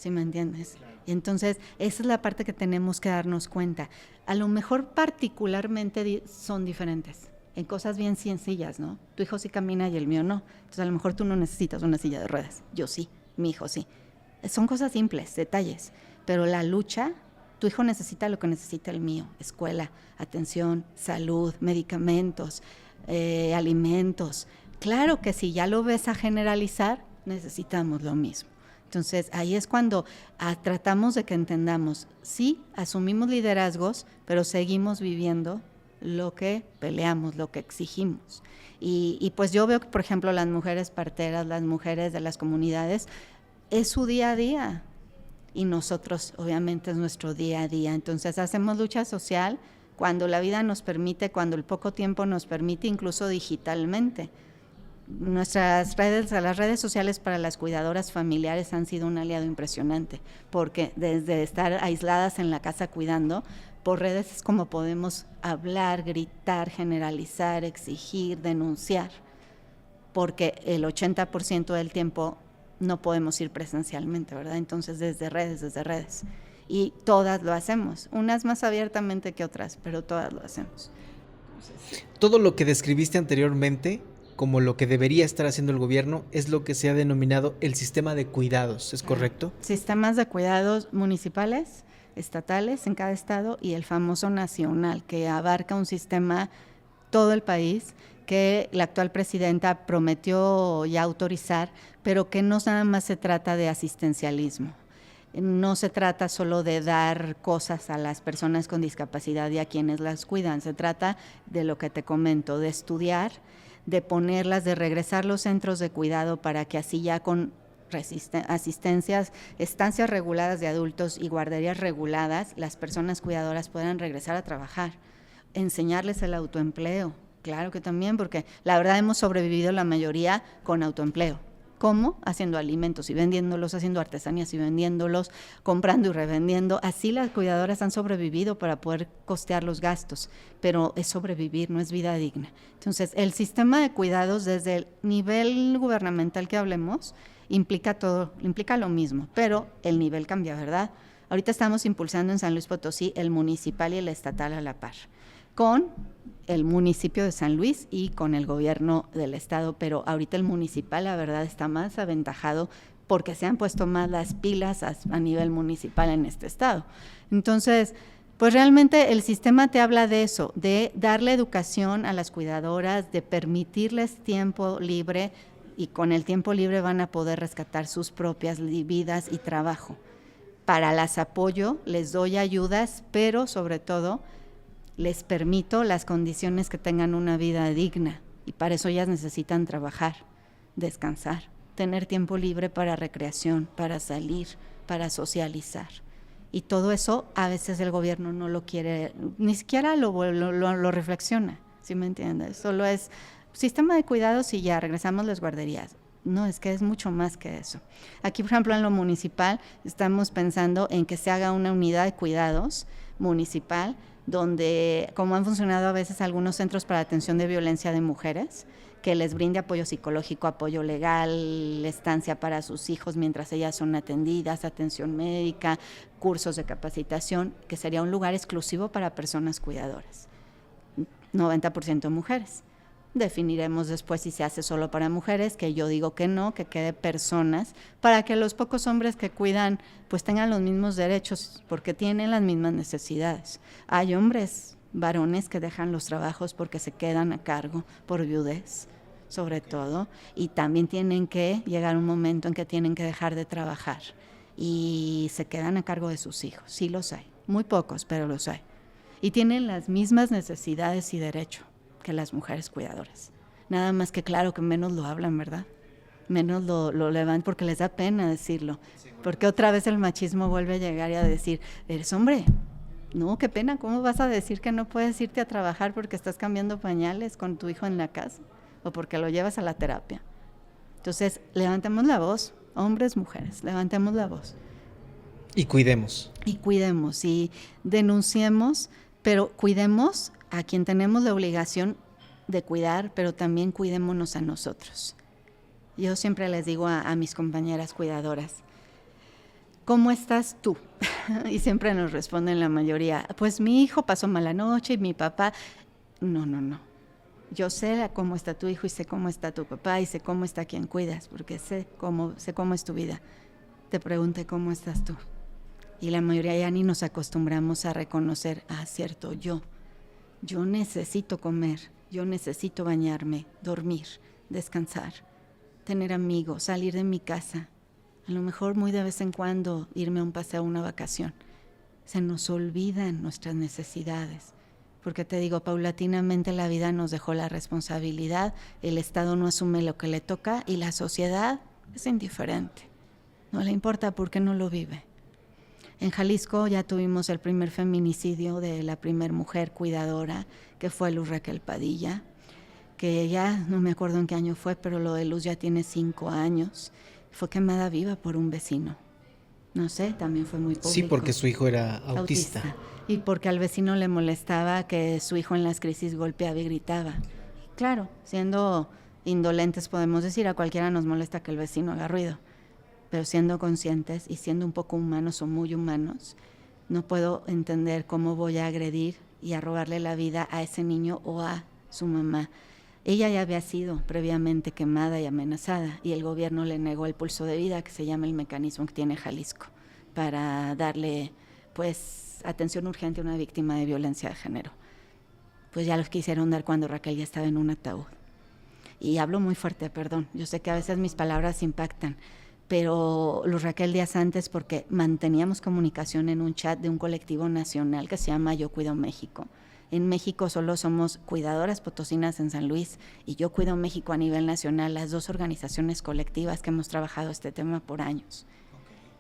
¿sí me entiendes? Y entonces esa es la parte que tenemos que darnos cuenta. A lo mejor particularmente son diferentes, en cosas bien sencillas, ¿no? Tu hijo sí camina y el mío no. Entonces a lo mejor tú no necesitas una silla de ruedas, yo sí, mi hijo sí. Son cosas simples, detalles, pero la lucha, tu hijo necesita lo que necesita el mío: escuela, atención, salud, medicamentos, alimentos. Claro que si ya lo ves a generalizar, necesitamos lo mismo. Entonces ahí es cuando tratamos de que entendamos, sí, asumimos liderazgos, pero seguimos viviendo lo que peleamos, lo que exigimos. Y pues yo veo que, por ejemplo, las mujeres parteras, las mujeres de las comunidades, es su día a día. Y nosotros, obviamente, es nuestro día a día. Entonces hacemos lucha social cuando la vida nos permite, cuando el poco tiempo nos permite, incluso digitalmente. Las redes sociales para las cuidadoras familiares han sido un aliado impresionante, porque desde estar aisladas en la casa cuidando, por redes es como podemos hablar, gritar, generalizar, exigir, denunciar, porque el 80% del tiempo no podemos ir presencialmente, ¿verdad? Entonces desde redes. Y todas lo hacemos, unas más abiertamente que otras, pero todas lo hacemos. Todo lo que describiste anteriormente como lo que debería estar haciendo el gobierno es lo que se ha denominado el sistema de cuidados, ¿es correcto? Sistemas de cuidados municipales, estatales en cada estado, y el famoso nacional, que abarca un sistema todo el país, que la actual presidenta prometió ya autorizar, pero que no nada más se trata de asistencialismo. No se trata solo de dar cosas a las personas con discapacidad y a quienes las cuidan, se trata de lo que te comento, de estudiar, de ponerlas, de regresar los centros de cuidado para que así ya con asistencias, estancias reguladas de adultos y guarderías reguladas, las personas cuidadoras puedan regresar a trabajar, enseñarles el autoempleo, claro que también, porque la verdad hemos sobrevivido la mayoría con autoempleo. ¿Cómo? Haciendo alimentos y vendiéndolos, haciendo artesanías y vendiéndolos, comprando y revendiendo. Así las cuidadoras han sobrevivido para poder costear los gastos, pero es sobrevivir, no es vida digna. Entonces, el sistema de cuidados desde el nivel gubernamental que hablemos implica todo, implica lo mismo, pero el nivel cambia, ¿verdad? Ahorita estamos impulsando en San Luis Potosí el municipal y el estatal a la par, con el municipio de San Luis y con el gobierno del estado, pero ahorita el municipal, la verdad, está más aventajado porque se han puesto más las pilas a nivel municipal en este estado. Entonces, pues realmente el sistema te habla de eso, de darle educación a las cuidadoras, de permitirles tiempo libre, y con el tiempo libre van a poder rescatar sus propias vidas y trabajo. Para las apoyo, les doy ayudas, pero sobre todo les permito las condiciones que tengan una vida digna, y para eso ellas necesitan trabajar, descansar, tener tiempo libre para recreación, para salir, para socializar. Y todo eso a veces el gobierno no lo quiere, ni siquiera lo reflexiona, ¿sí me entiendes? Solo es sistema de cuidados y ya, regresamos las guarderías. No, es que es mucho más que eso. Aquí, por ejemplo, en lo municipal, estamos pensando en que se haga una unidad de cuidados municipal, donde, como han funcionado a veces algunos centros para atención de violencia de mujeres, que les brinde apoyo psicológico, apoyo legal, estancia para sus hijos mientras ellas son atendidas, atención médica, cursos de capacitación, que sería un lugar exclusivo para personas cuidadoras, 90% mujeres. Definiremos después si se hace solo para mujeres, que yo digo que no, que quede personas, para que los pocos hombres que cuidan pues tengan los mismos derechos, porque tienen las mismas necesidades. Hay hombres, varones, que dejan los trabajos porque se quedan a cargo por viudez, sobre todo, y también tienen que llegar un momento en que tienen que dejar de trabajar y se quedan a cargo de sus hijos. Sí los hay, muy pocos, pero los hay. Y tienen las mismas necesidades y derechos que las mujeres cuidadoras. Nada más que claro que menos lo hablan, ¿verdad? Menos lo levantan porque les da pena decirlo. Porque otra vez el machismo vuelve a llegar y a decir, eres hombre. No, qué pena, ¿cómo vas a decir que no puedes irte a trabajar porque estás cambiando pañales con tu hijo en la casa? O porque lo llevas a la terapia. Entonces, levantemos la voz, hombres, mujeres, levantemos la voz. Y cuidemos. Y cuidemos, y denunciemos, pero cuidemos a quien tenemos la obligación de cuidar, pero también cuidémonos a nosotros. Yo siempre les digo a mis compañeras cuidadoras, ¿cómo estás tú? Y siempre nos responden la mayoría, pues mi hijo pasó mala noche y mi papá. No. Yo sé cómo está tu hijo y sé cómo está tu papá y sé cómo está quien cuidas, porque sé cómo es tu vida. Te pregunté cómo estás tú. Y la mayoría ya ni nos acostumbramos a reconocer, cierto, yo necesito comer, yo necesito bañarme, dormir, descansar, tener amigos, salir de mi casa. A lo mejor muy de vez en cuando irme a un paseo, a una vacación. Se nos olvidan nuestras necesidades. Porque te digo, paulatinamente la vida nos dejó la responsabilidad, el Estado no asume lo que le toca y la sociedad es indiferente. No le importa porque no lo vive. En Jalisco ya tuvimos el primer feminicidio de la primer mujer cuidadora, que fue Luz Raquel Padilla, que ya no me acuerdo en qué año fue, pero lo de Luz ya tiene 5 años. Fue quemada viva por un vecino. No sé, también fue muy público. Sí, porque su hijo era autista. Y porque al vecino le molestaba que su hijo en las crisis golpeaba y gritaba. Claro, siendo indolentes podemos decir, a cualquiera nos molesta que el vecino haga ruido, pero siendo conscientes y siendo un poco humanos o muy humanos, no puedo entender cómo voy a agredir y a robarle la vida a ese niño o a su mamá. Ella ya había sido previamente quemada y amenazada y el gobierno le negó el pulso de vida, que se llama el mecanismo que tiene Jalisco, para darle pues atención urgente a una víctima de violencia de género. Pues ya los quisieron dar cuando Raquel ya estaba en un ataúd. Y hablo muy fuerte, perdón. Yo sé que a veces mis palabras impactan, pero Luz Raquel días antes, porque manteníamos comunicación en un chat de un colectivo nacional que se llama Yo Cuido México. En México solo somos Cuidadoras Potosinas en San Luis y Yo Cuido México a nivel nacional, las 2 organizaciones colectivas que hemos trabajado este tema por años,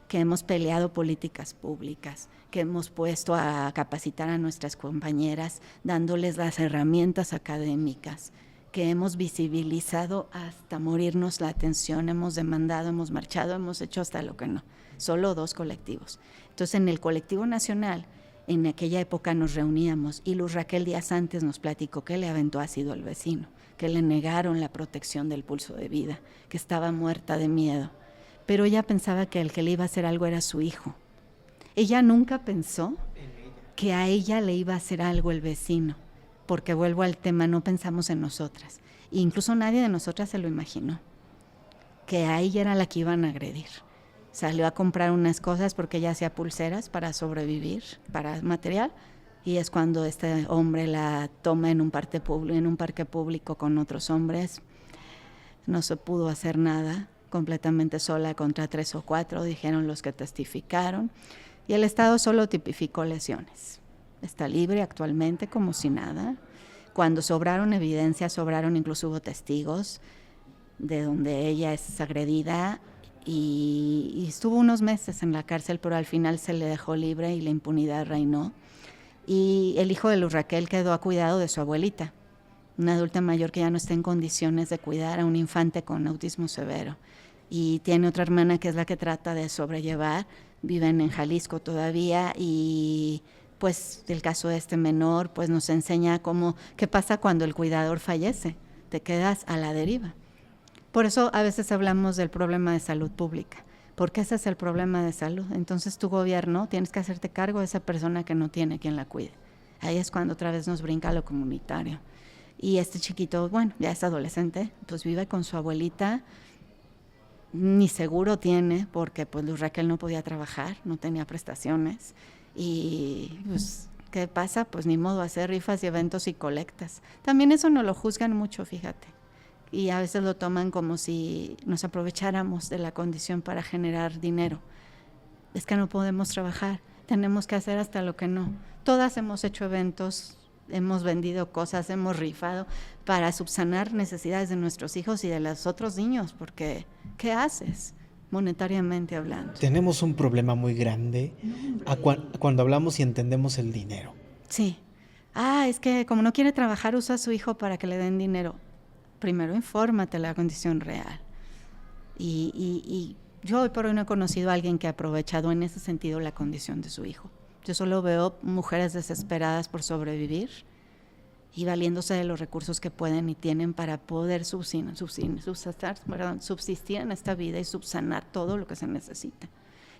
que hemos peleado políticas públicas, que hemos puesto a capacitar a nuestras compañeras, dándoles las herramientas académicas, que hemos visibilizado hasta morirnos la atención, hemos demandado, hemos marchado, hemos hecho hasta lo que no. Solo 2 colectivos. Entonces, en el colectivo nacional, en aquella época nos reuníamos y Luz Raquel días antes nos platicó que le aventó ácido al vecino, que le negaron la protección del pulso de vida, que estaba muerta de miedo. Pero ella pensaba que el que le iba a hacer algo era su hijo. Ella nunca pensó que a ella le iba a hacer algo el vecino, porque vuelvo al tema, no pensamos en nosotras. E incluso nadie de nosotras se lo imaginó, que a ella era la que iban a agredir. Salió a comprar unas cosas porque ella hacía pulseras para sobrevivir, para material, y es cuando este hombre la toma en un parque público con otros hombres. No se pudo hacer nada, completamente sola contra 3 o 4, dijeron los que testificaron, y el Estado solo tipificó lesiones. Está libre actualmente como si nada. Cuando sobraron evidencias, incluso hubo testigos de donde ella es agredida, y estuvo unos meses en la cárcel, pero al final se le dejó libre y la impunidad reinó. Y el hijo de Luz Raquel quedó a cuidado de su abuelita, una adulta mayor que ya no está en condiciones de cuidar a un infante con autismo severo. Y tiene otra hermana que es la que trata de sobrellevar, viven en Jalisco todavía, y pues el caso de este menor pues nos enseña qué pasa cuando el cuidador fallece, te quedas a la deriva. Por eso a veces hablamos del problema de salud pública, porque ese es el problema de salud. Entonces tu gobierno tienes que hacerte cargo de esa persona que no tiene quien la cuide. Ahí es cuando otra vez nos brinca lo comunitario. Y este chiquito, bueno, ya es adolescente, pues vive con su abuelita, ni seguro tiene, porque pues Luz Raquel no podía trabajar, no tenía prestaciones. Y pues, ¿qué pasa? Pues ni modo, hacer rifas y eventos y colectas. También eso no lo juzgan mucho, fíjate. Y a veces lo toman como si nos aprovecháramos de la condición para generar dinero. Es que no podemos trabajar, tenemos que hacer hasta lo que no. Todas hemos hecho eventos, hemos vendido cosas, hemos rifado para subsanar necesidades de nuestros hijos y de los otros niños, porque ¿qué haces monetariamente hablando? Tenemos un problema muy grande cuando hablamos y entendemos el dinero. Sí. Es que como no quiere trabajar, usa a su hijo para que le den dinero. Primero infórmate la condición real. Y yo hoy por hoy no he conocido a alguien que ha aprovechado en ese sentido la condición de su hijo. Yo solo veo mujeres desesperadas por sobrevivir y valiéndose de los recursos que pueden y tienen para poder subsistir en esta vida y subsanar todo lo que se necesita.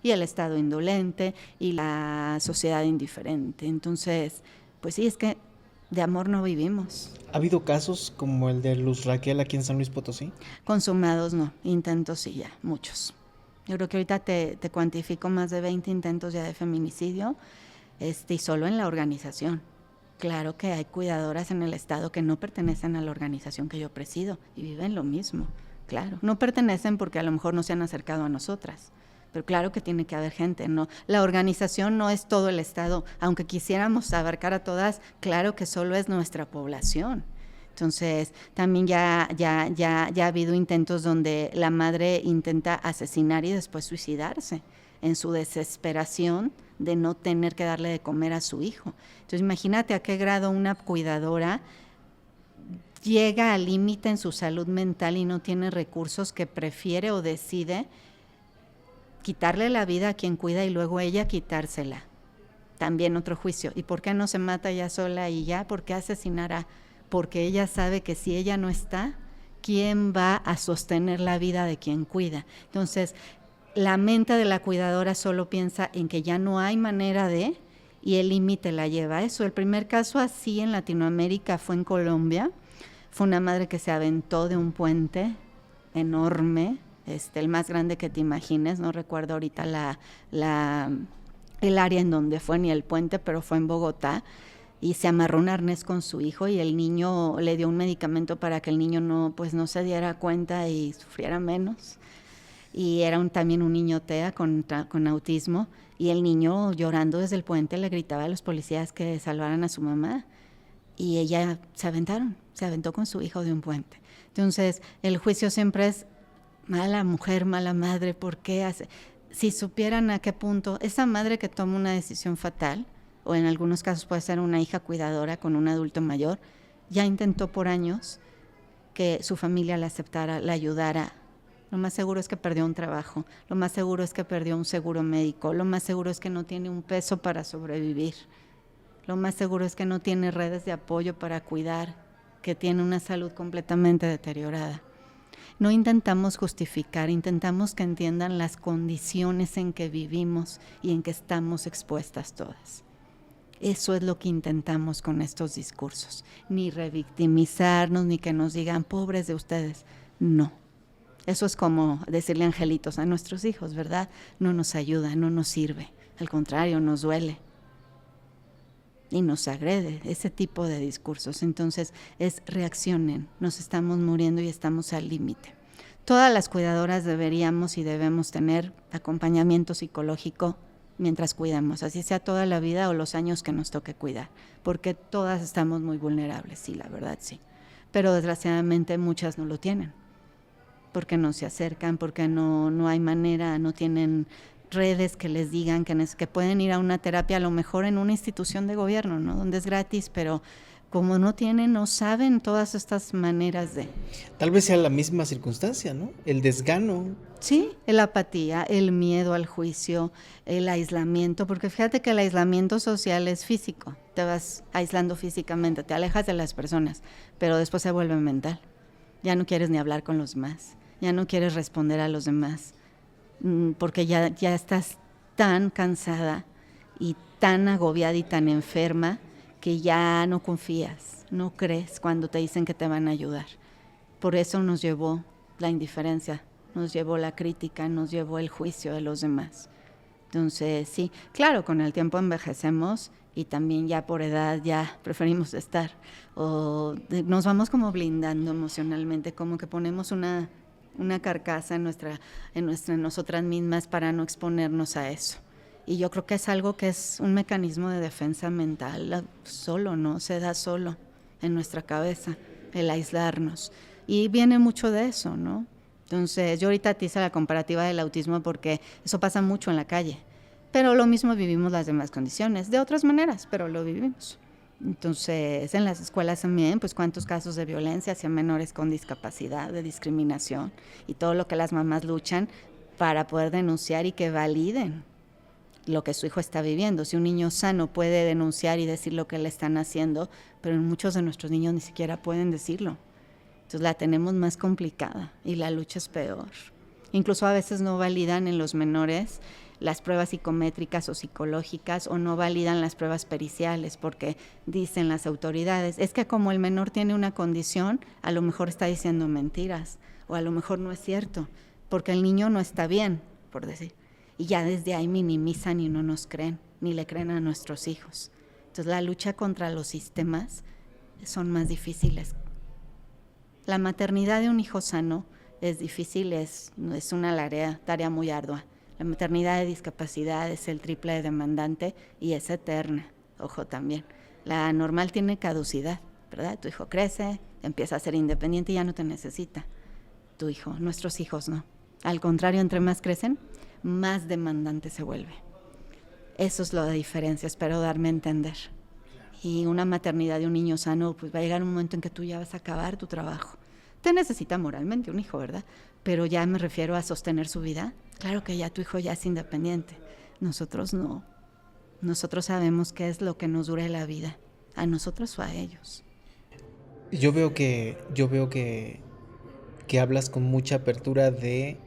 y el Estado indolente y la sociedad indiferente. Entonces, pues sí, es que de amor no vivimos. ¿Ha habido casos como el de Luz Raquel aquí en San Luis Potosí? Consumados no, intentos sí ya, muchos. Yo creo que ahorita te cuantifico más de 20 intentos ya de feminicidio, y solo en la organización. Claro que hay cuidadoras en el Estado que no pertenecen a la organización que yo presido y viven lo mismo, claro. No pertenecen porque a lo mejor no se han acercado a nosotras, pero claro que tiene que haber gente, ¿no? La organización no es todo el Estado, aunque quisiéramos abarcar a todas, claro que solo es nuestra población. Entonces, también ya ha habido intentos donde la madre intenta asesinar y después suicidarse en su desesperación de no tener que darle de comer a su hijo. Entonces, imagínate a qué grado una cuidadora llega al límite en su salud mental y no tiene recursos, que prefiere o decide quitarle la vida a quien cuida y luego ella quitársela. También otro juicio. ¿Y por qué no se mata ella sola y ya? ¿Por qué asesinará? Porque ella sabe que si ella no está, ¿quién va a sostener la vida de quien cuida? Entonces, la mente de la cuidadora solo piensa en que ya no hay manera de, y el límite la lleva a eso. El primer caso así en Latinoamérica fue en Colombia. Fue una madre que se aventó de un puente enorme, el más grande que te imagines. No recuerdo ahorita el área en donde fue ni el puente, pero fue en Bogotá. Y se amarró un arnés con su hijo y el niño le dio un medicamento para que el niño no se diera cuenta y sufriera menos. Y era también un niño TEA con autismo, y el niño llorando desde el puente le gritaba a los policías que salvaran a su mamá, y ella se aventó con su hijo de un puente. Entonces, el juicio siempre es mala mujer, mala madre, ¿por qué hace? Si supieran a qué punto esa madre que toma una decisión fatal, o en algunos casos puede ser una hija cuidadora con un adulto mayor, ya intentó por años que su familia la aceptara, la ayudara. Lo más seguro es que perdió un trabajo, lo más seguro es que perdió un seguro médico, lo más seguro es que no tiene un peso para sobrevivir, lo más seguro es que no tiene redes de apoyo para cuidar, que tiene una salud completamente deteriorada. No intentamos justificar, intentamos que entiendan las condiciones en que vivimos y en que estamos expuestas todas. Eso es lo que intentamos con estos discursos. Ni revictimizarnos, ni que nos digan, pobres de ustedes. No. Eso es como decirle angelitos a nuestros hijos, ¿verdad? No nos ayuda, no nos sirve. Al contrario, nos duele. Y nos agrede ese tipo de discursos. Entonces, reaccionen. Nos estamos muriendo y estamos al límite. Todas las cuidadoras deberíamos y debemos tener acompañamiento psicológico mientras cuidamos, así sea toda la vida o los años que nos toque cuidar, porque todas estamos muy vulnerables, sí, la verdad sí, pero desgraciadamente muchas no lo tienen, porque no se acercan, porque no hay manera, no tienen redes que les digan que pueden ir a una terapia, a lo mejor en una institución de gobierno, ¿no? Donde es gratis, pero como no saben todas estas maneras de... Tal vez sea la misma circunstancia, ¿no? El desgano. Sí, la apatía, el miedo al juicio, el aislamiento, porque fíjate que el aislamiento social es físico, te vas aislando físicamente, te alejas de las personas, pero después se vuelve mental. Ya no quieres ni hablar con los demás, ya no quieres responder a los demás, porque ya estás tan cansada y tan agobiada y tan enferma que ya no confías, no crees cuando te dicen que te van a ayudar. Por eso nos llevó la indiferencia, nos llevó la crítica, nos llevó el juicio de los demás. Entonces, sí, claro, con el tiempo envejecemos y también ya por edad ya preferimos estar, o nos vamos como blindando emocionalmente, como que ponemos una carcasa en nosotras mismas para no exponernos a eso. Y yo creo que es algo que es un mecanismo de defensa mental solo, ¿no? Se da solo en nuestra cabeza, el aislarnos. Y viene mucho de eso, ¿no? Entonces, yo ahorita te hice la comparativa del autismo porque eso pasa mucho en la calle. Pero lo mismo vivimos las demás condiciones, de otras maneras, pero lo vivimos. Entonces, en las escuelas también, pues cuántos casos de violencia hacia menores con discapacidad, de discriminación, y todo lo que las mamás luchan para poder denunciar y que validen lo que su hijo está viviendo. Si un niño sano puede denunciar y decir lo que le están haciendo, pero muchos de nuestros niños ni siquiera pueden decirlo. Entonces la tenemos más complicada y la lucha es peor. Incluso a veces no validan en los menores las pruebas psicométricas o psicológicas o no validan las pruebas periciales porque dicen las autoridades, es que como el menor tiene una condición, a lo mejor está diciendo mentiras o a lo mejor no es cierto, porque el niño no está bien, por decir. Y ya desde ahí minimizan y no nos creen, ni le creen a nuestros hijos. Entonces la lucha contra los sistemas son más difíciles. La maternidad de un hijo sano es difícil, es una tarea muy ardua. La maternidad de discapacidad es el triple de demandante y es eterna, ojo también. La normal tiene caducidad, ¿verdad? Tu hijo crece, empieza a ser independiente y ya no te necesita. Tu hijo, nuestros hijos no. Al contrario, entre más crecen, más demandante se vuelve. Eso es la diferencia, espero darme a entender. Y una maternidad de un niño sano, pues va a llegar un momento en que tú ya vas a acabar tu trabajo. Te necesita moralmente un hijo, ¿verdad? Pero ya me refiero a sostener su vida. Claro que ya tu hijo ya es independiente. Nosotros no. Nosotros sabemos qué es lo que nos dure la vida, a nosotros o a ellos. Yo veo que hablas con mucha apertura de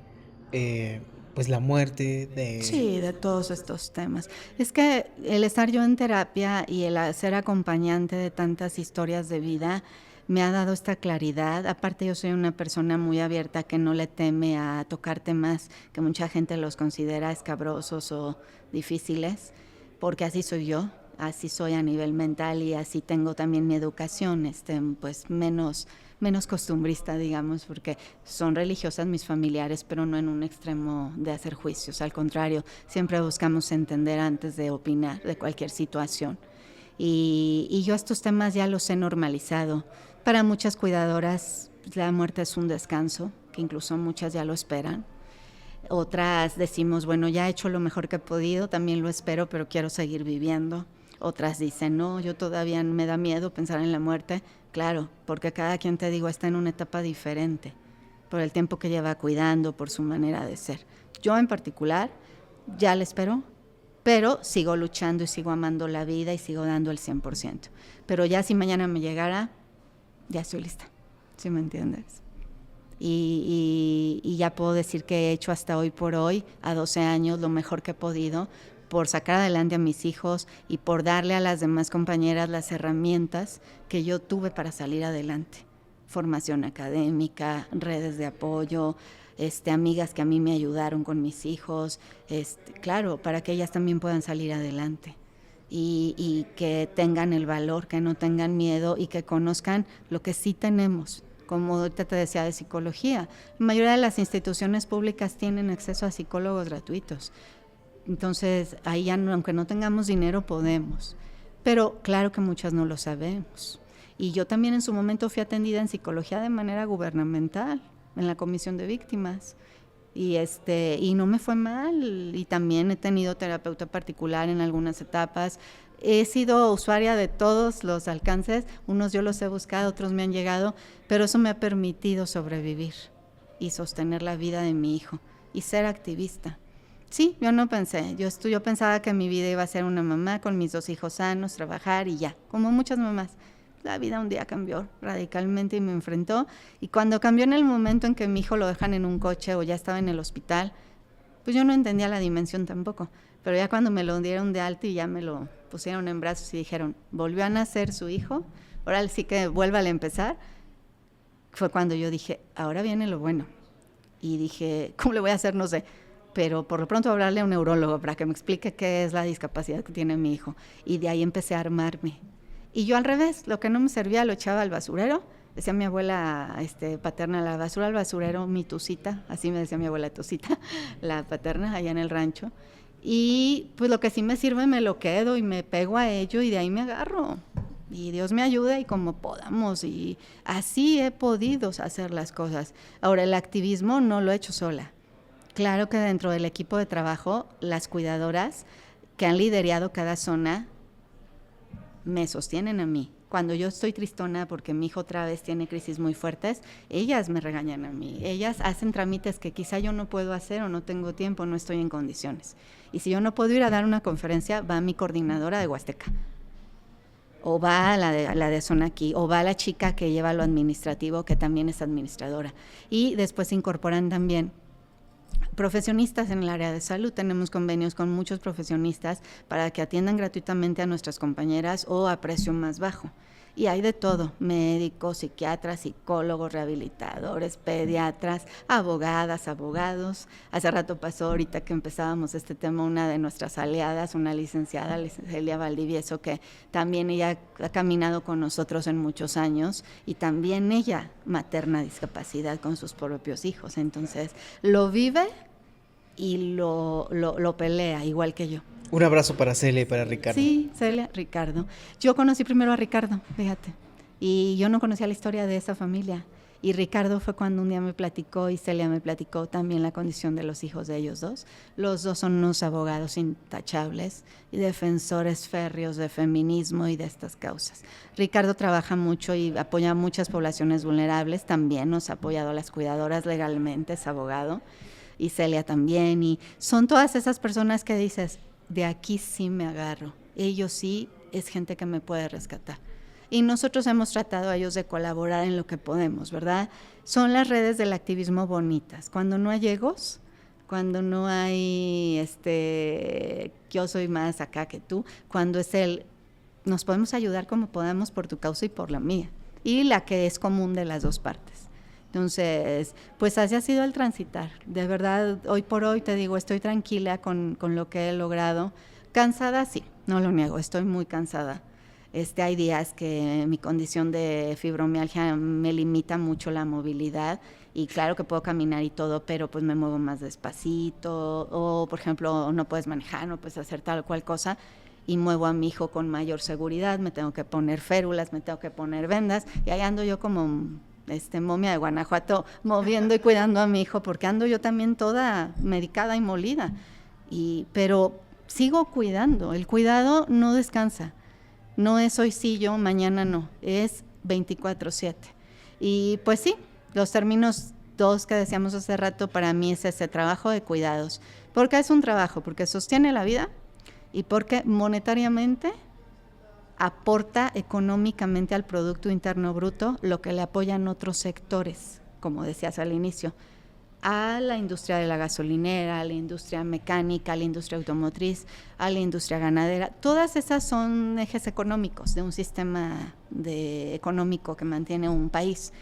pues la muerte, de... Sí, de todos estos temas. Es que el estar yo en terapia y el ser acompañante de tantas historias de vida me ha dado esta claridad. Aparte yo soy una persona muy abierta que no le teme a tocar temas que mucha gente los considera escabrosos o difíciles, porque así soy yo, así soy a nivel mental y así tengo también mi educación, pues menos costumbrista, digamos, porque son religiosas mis familiares, pero no en un extremo de hacer juicios. Al contrario, siempre buscamos entender antes de opinar de cualquier situación. Y yo estos temas ya los he normalizado. Para muchas cuidadoras la muerte es un descanso, que incluso muchas ya lo esperan. Otras decimos, bueno, ya he hecho lo mejor que he podido, también lo espero, pero quiero seguir viviendo. Otras dicen, no, yo todavía me da miedo pensar en la muerte. Claro, porque cada quien, te digo, está en una etapa diferente, por el tiempo que lleva cuidando, por su manera de ser. Yo en particular ya le espero, pero sigo luchando y sigo amando la vida y sigo dando el 100%. Pero ya si mañana me llegara, ya estoy lista, ¿sí me entiendes? Y ya puedo decir que he hecho hasta hoy por hoy, a 12 años, lo mejor que he podido, por sacar adelante a mis hijos y por darle a las demás compañeras las herramientas que yo tuve para salir adelante. Formación académica, redes de apoyo, amigas que a mí me ayudaron con mis hijos, claro, para que ellas también puedan salir adelante y que tengan el valor, que no tengan miedo y que conozcan lo que sí tenemos. Como ahorita te decía de psicología, la mayoría de las instituciones públicas tienen acceso a psicólogos gratuitos. Entonces, ahí ya aunque no tengamos dinero, podemos. Pero claro que muchas no lo sabemos. Y yo también en su momento fui atendida en psicología de manera gubernamental, en la comisión de víctimas. Y no me fue mal. Y también he tenido terapeuta particular en algunas etapas. He sido usuaria de todos los alcances. Unos yo los he buscado, otros me han llegado. Pero eso me ha permitido sobrevivir y sostener la vida de mi hijo y ser activista. Sí, yo no pensé, yo pensaba que mi vida iba a ser una mamá con mis 2 hijos sanos, trabajar y ya, como muchas mamás. La vida un día cambió radicalmente y me enfrentó, y cuando cambió en el momento en que mi hijo lo dejan en un coche o ya estaba en el hospital, pues yo no entendía la dimensión tampoco, pero ya cuando me lo dieron de alta y ya me lo pusieron en brazos y dijeron, volvió a nacer su hijo, ahora sí que vuélvale a empezar, fue cuando yo dije, ahora viene lo bueno. Y dije, ¿cómo le voy a hacer? No sé. Pero por lo pronto hablarle a un neurólogo para que me explique qué es la discapacidad que tiene mi hijo. Y de ahí empecé a armarme. Y yo al revés, lo que no me servía lo echaba al basurero. Decía mi abuela paterna, la basura al basurero, mi tucita, así me decía mi abuela Tucita, la paterna allá en el rancho. Y pues lo que sí me sirve me lo quedo y me pego a ello y de ahí me agarro. Y Dios me ayuda y como podamos. Y así he podido hacer las cosas. Ahora, el activismo no lo he hecho sola. Claro que dentro del equipo de trabajo, las cuidadoras que han liderado cada zona me sostienen a mí. Cuando yo estoy tristona porque mi hijo otra vez tiene crisis muy fuertes, ellas me regañan a mí. Ellas hacen trámites que quizá yo no puedo hacer o no tengo tiempo, no estoy en condiciones. Y si yo no puedo ir a dar una conferencia, va mi coordinadora de Huasteca. O va a la de zona aquí, o va la chica que lleva lo administrativo, que también es administradora. Y después se incorporan también profesionistas en el área de salud. Tenemos convenios con muchos profesionistas para que atiendan gratuitamente a nuestras compañeras o a precio más bajo. Y hay de todo, médicos, psiquiatras, psicólogos, rehabilitadores, pediatras, abogadas, abogados. Hace rato pasó, ahorita que empezábamos este tema, una de nuestras aliadas, una licenciada, Celia Valdivieso, que también ella ha caminado con nosotros en muchos años y también ella materna discapacidad con sus propios hijos. Entonces, lo vive y lo pelea, igual que yo. Un abrazo para Celia y para Ricardo. Sí, Celia, Ricardo. Yo conocí primero a Ricardo, fíjate, y yo no conocía la historia de esa familia. Y Ricardo fue cuando un día me platicó y Celia me platicó también la condición de los hijos de ellos dos. Los dos son unos abogados intachables y defensores férreos de feminismo y de estas causas. Ricardo trabaja mucho y apoya a muchas poblaciones vulnerables, también nos ha apoyado a las cuidadoras legalmente, es abogado, y Celia también. Y son todas esas personas que dices, de aquí sí me agarro, ellos sí es gente que me puede rescatar. Y nosotros hemos tratado a ellos de colaborar en lo que podemos, ¿verdad? Son las redes del activismo bonitas. Cuando no hay egos, cuando no hay yo soy más acá que tú, cuando es nos podemos ayudar como podamos por tu causa y por la mía, y la que es común de las dos partes. Entonces, pues así ha sido el transitar. De verdad, hoy por hoy te digo, estoy tranquila con lo que he logrado. Cansada, sí, no lo niego, estoy muy cansada. Hay días que mi condición de fibromialgia me limita mucho la movilidad y claro que puedo caminar y todo, pero pues me muevo más despacito o, por ejemplo, no puedes manejar, no puedes hacer tal o cual cosa y muevo a mi hijo con mayor seguridad, me tengo que poner férulas, me tengo que poner vendas y ahí ando yo como momia de Guanajuato moviendo y cuidando a mi hijo porque ando yo también toda medicada y molida, pero sigo cuidando, el cuidado no descansa. No es hoy sí yo, mañana no, es 24/7. Y pues sí, los términos dos que decíamos hace rato, para mí es ese trabajo de cuidados. Porque es un trabajo, porque sostiene la vida y porque monetariamente aporta económicamente al Producto Interno Bruto lo que le apoyan otros sectores, como decías al inicio, a la industria de la gasolinera, a la industria mecánica, a la industria automotriz, a la industria ganadera. Todas esas son ejes económicos de un sistema económico que mantiene un país.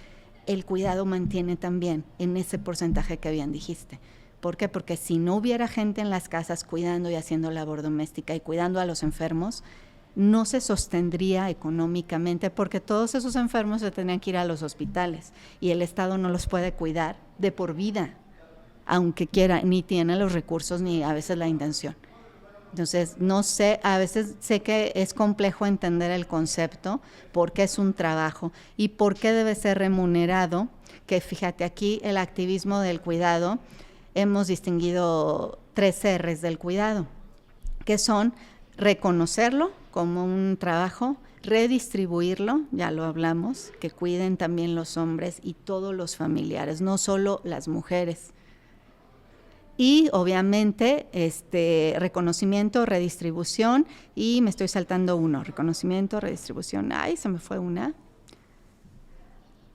El cuidado mantiene también en ese porcentaje que bien dijiste. ¿Por qué? Porque si no hubiera gente en las casas cuidando y haciendo labor doméstica y cuidando a los enfermos, no se sostendría económicamente porque todos esos enfermos se tendrían que ir a los hospitales y el Estado no los puede cuidar de por vida, aunque quiera, ni tiene los recursos ni a veces la intención. Entonces, no sé, a veces sé que es complejo entender el concepto, por qué es un trabajo y por qué debe ser remunerado, que fíjate aquí el activismo del cuidado, hemos distinguido 3 R's del cuidado, que son reconocerlo como un trabajo, redistribuirlo, ya lo hablamos, que cuiden también los hombres y todos los familiares, no solo las mujeres. Y obviamente reconocimiento, redistribución, y me estoy saltando uno, reconocimiento, redistribución, ay, se me fue una.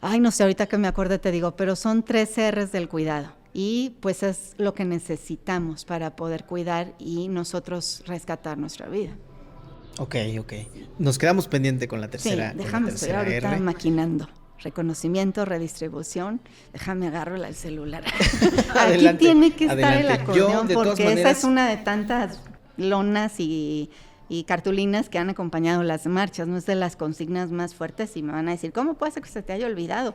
Ay, no sé, ahorita que me acuerdo te digo, pero son 3 R's del cuidado. Y pues es lo que necesitamos para poder cuidar y nosotros rescatar nuestra vida. Ok. Nos quedamos pendiente con la tercera. Sí, déjame, estoy ahorita R. maquinando. Reconocimiento, redistribución. Déjame agarro el celular. Adelante, aquí tiene que estar adelante. el acordeón porque maneras, esa es una de tantas lonas y cartulinas que han acompañado las marchas. No es de las consignas más fuertes y me van a decir, ¿cómo puede ser que se te haya olvidado?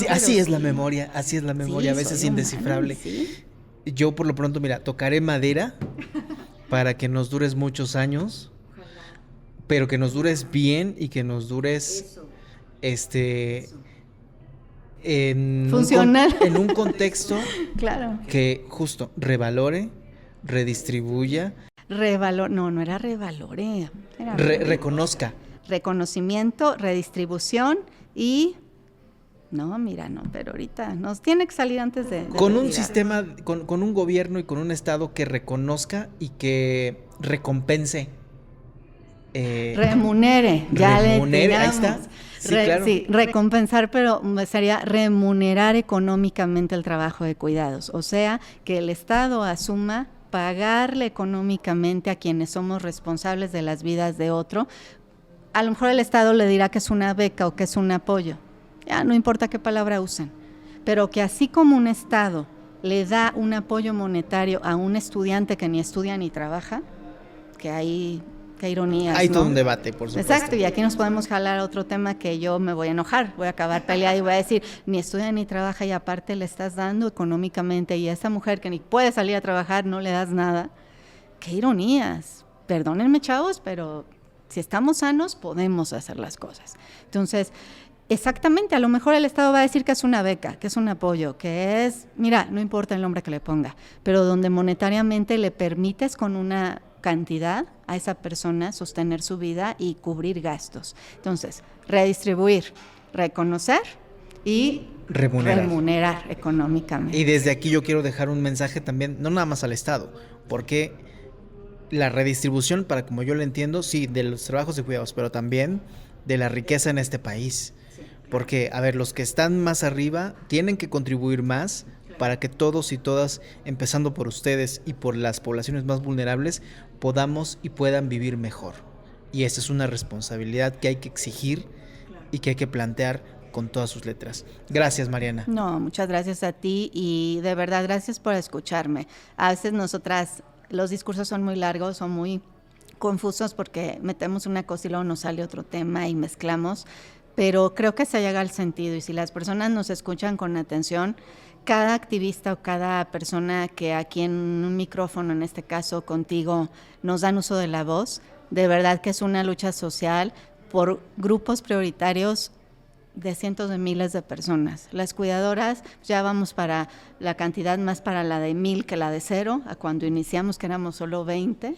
Así es la memoria, sí, a veces indescifrable. ¿Sí? Yo por lo pronto, mira, tocaré madera para que nos dures muchos años, pero que nos dures bien y que nos dures funcional. En un contexto claro. Que justo revalore, redistribuya. No era revalore. Reconozca. Reconocimiento, redistribución y... No, mira, no, pero ahorita nos tiene que salir antes de con un retirar. sistema, con un gobierno y con un estado que reconozca y que recompense Remunere, ya remunere, le ahí tiramos. está. Sí, claro. Sí, recompensar, pero sería remunerar económicamente el trabajo de cuidados. O sea, que el Estado asuma pagarle económicamente a quienes somos responsables de las vidas de otro. A lo mejor el Estado le dirá que es una beca o que es un apoyo. Ya no importa qué palabra usen. Pero que así como un Estado le da un apoyo monetario a un estudiante que ni estudia ni trabaja, que hay... Qué ironías, Hay ¿no? todo un debate, por supuesto. Exacto, y aquí nos podemos jalar a otro tema que yo me voy a enojar, voy a acabar peleada y voy a decir, ni estudia ni trabaja y aparte le estás dando económicamente y a esa mujer que ni puede salir a trabajar no le das nada. Qué ironías. Perdónenme, chavos, pero si estamos sanos podemos hacer las cosas. Entonces, exactamente, a lo mejor el Estado va a decir que es una beca, que es un apoyo, que es, mira, no importa el nombre que le ponga, pero donde monetariamente le permites con una cantidad a esa persona sostener su vida y cubrir gastos. Entonces, redistribuir, reconocer y remunerar económicamente. Y desde aquí yo quiero dejar un mensaje también, no nada más al Estado, porque la redistribución, para como yo lo entiendo, sí, de los trabajos de cuidados, pero también de la riqueza en este país. Porque, a ver, los que están más arriba tienen que contribuir más para que todos y todas, empezando por ustedes y por las poblaciones más vulnerables, podamos y puedan vivir mejor. Y esa es una responsabilidad que hay que exigir y que hay que plantear con todas sus letras. Gracias, Mariana. No, muchas gracias a ti y de verdad gracias por escucharme. A veces nosotras, los discursos son muy largos, son muy confusos porque metemos una cosa y luego nos sale otro tema y mezclamos, pero creo que se llega al sentido y si las personas nos escuchan con atención, cada activista o cada persona que aquí en un micrófono, en este caso contigo, nos dan uso de la voz, de verdad que es una lucha social por grupos prioritarios de cientos de miles de personas. Las cuidadoras, ya vamos para la cantidad más para la de 1,000 que la de 0, a cuando iniciamos que éramos solo 20,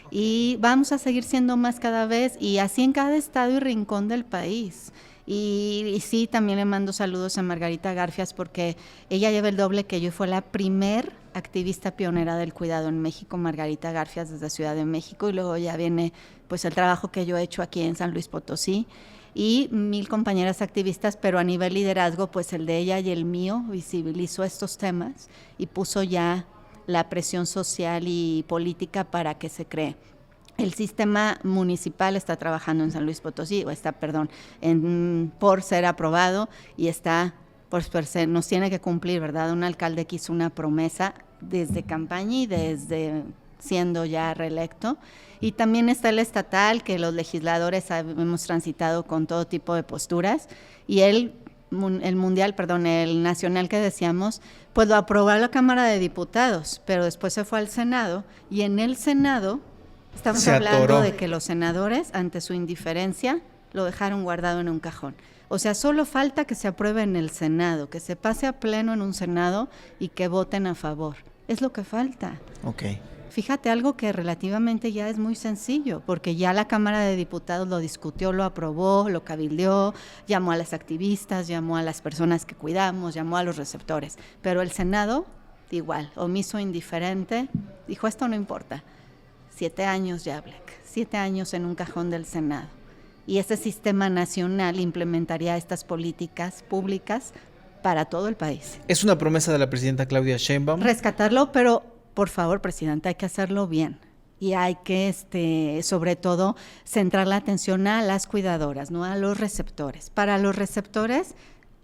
y vamos a seguir siendo más cada vez, y así en cada estado y rincón del país. Y sí, también le mando saludos a Margarita Garfias porque ella lleva el doble que yo y fue la primer activista pionera del cuidado en México, Margarita Garfias desde Ciudad de México, y luego ya viene pues el trabajo que yo he hecho aquí en San Luis Potosí y 1,000 compañeras activistas, pero a nivel liderazgo pues el de ella y el mío visibilizó estos temas y puso ya la presión social y política para que se cree. El sistema municipal está trabajando en San Luis Potosí, o está, perdón, por ser aprobado y está, pues nos tiene que cumplir, ¿verdad? Un alcalde que hizo una promesa desde campaña y desde siendo ya reelecto. Y también está el estatal, que los legisladores hemos transitado con todo tipo de posturas, y el nacional que decíamos, pues lo aprobó la Cámara de Diputados, pero después se fue al Senado, y en el Senado estamos hablando de que los senadores, ante su indiferencia, lo dejaron guardado en un cajón. O sea, solo falta que se apruebe en el Senado, que se pase a pleno en un Senado y que voten a favor. Es lo que falta. Ok. Fíjate, algo que relativamente ya es muy sencillo, porque ya la Cámara de Diputados lo discutió, lo aprobó, lo cabildeó, llamó a las activistas, llamó a las personas que cuidamos, llamó a los receptores. Pero el Senado, igual, omiso, indiferente, dijo, esto no importa. 7 años ya, Black, 7 años en un cajón del Senado. Y este sistema nacional implementaría estas políticas públicas para todo el país. Es una promesa de la presidenta Claudia Sheinbaum. Rescatarlo, pero por favor, presidenta, hay que hacerlo bien. Y hay que, sobre todo, centrar la atención a las cuidadoras, no a los receptores. Para los receptores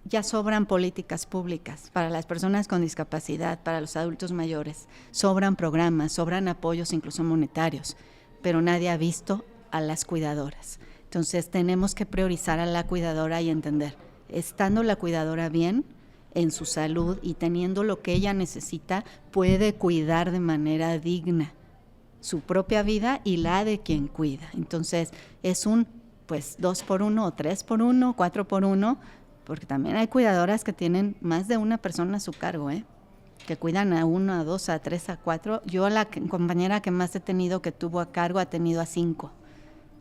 ya sobran políticas públicas, para las personas con discapacidad, para los adultos mayores, sobran programas, sobran apoyos incluso monetarios, pero nadie ha visto a las cuidadoras. Entonces tenemos que priorizar a la cuidadora y entender, estando la cuidadora bien en su salud y teniendo lo que ella necesita, puede cuidar de manera digna su propia vida y la de quien cuida. Entonces es un 2x1 o 3x1, 4x1, porque también hay cuidadoras que tienen más de una persona a su cargo, que cuidan a 1, a 2, a 3, a 4. Yo la compañera que más he tenido que tuvo a cargo ha tenido a 5.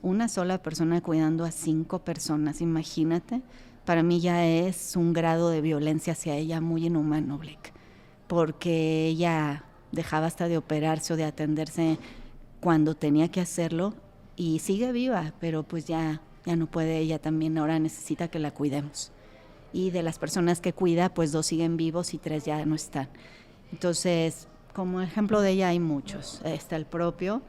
Una sola persona cuidando a 5 personas, imagínate. Para mí ya es un grado de violencia hacia ella muy inhumano, Blake, porque ella dejaba hasta de operarse o de atenderse cuando tenía que hacerlo y sigue viva, pero pues ya no puede, ella también ahora necesita que la cuidemos. Y de las personas que cuida, pues 2 siguen vivos y 3 ya no están. Entonces, como ejemplo de ella hay muchos, está el propio,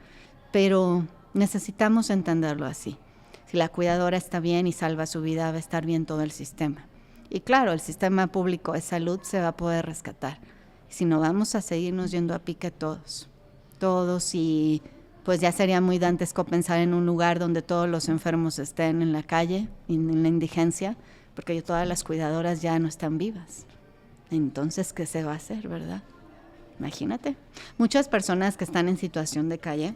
pero necesitamos entenderlo así. Si la cuidadora está bien y salva su vida, va a estar bien todo el sistema. Y claro, el sistema público de salud se va a poder rescatar. Si no, vamos a seguirnos yendo a pique todos, y pues ya sería muy dantesco pensar en un lugar donde todos los enfermos estén en la calle, en la indigencia, porque todas las cuidadoras ya no están vivas. Entonces, ¿qué se va a hacer, verdad? Imagínate. Muchas personas que están en situación de calle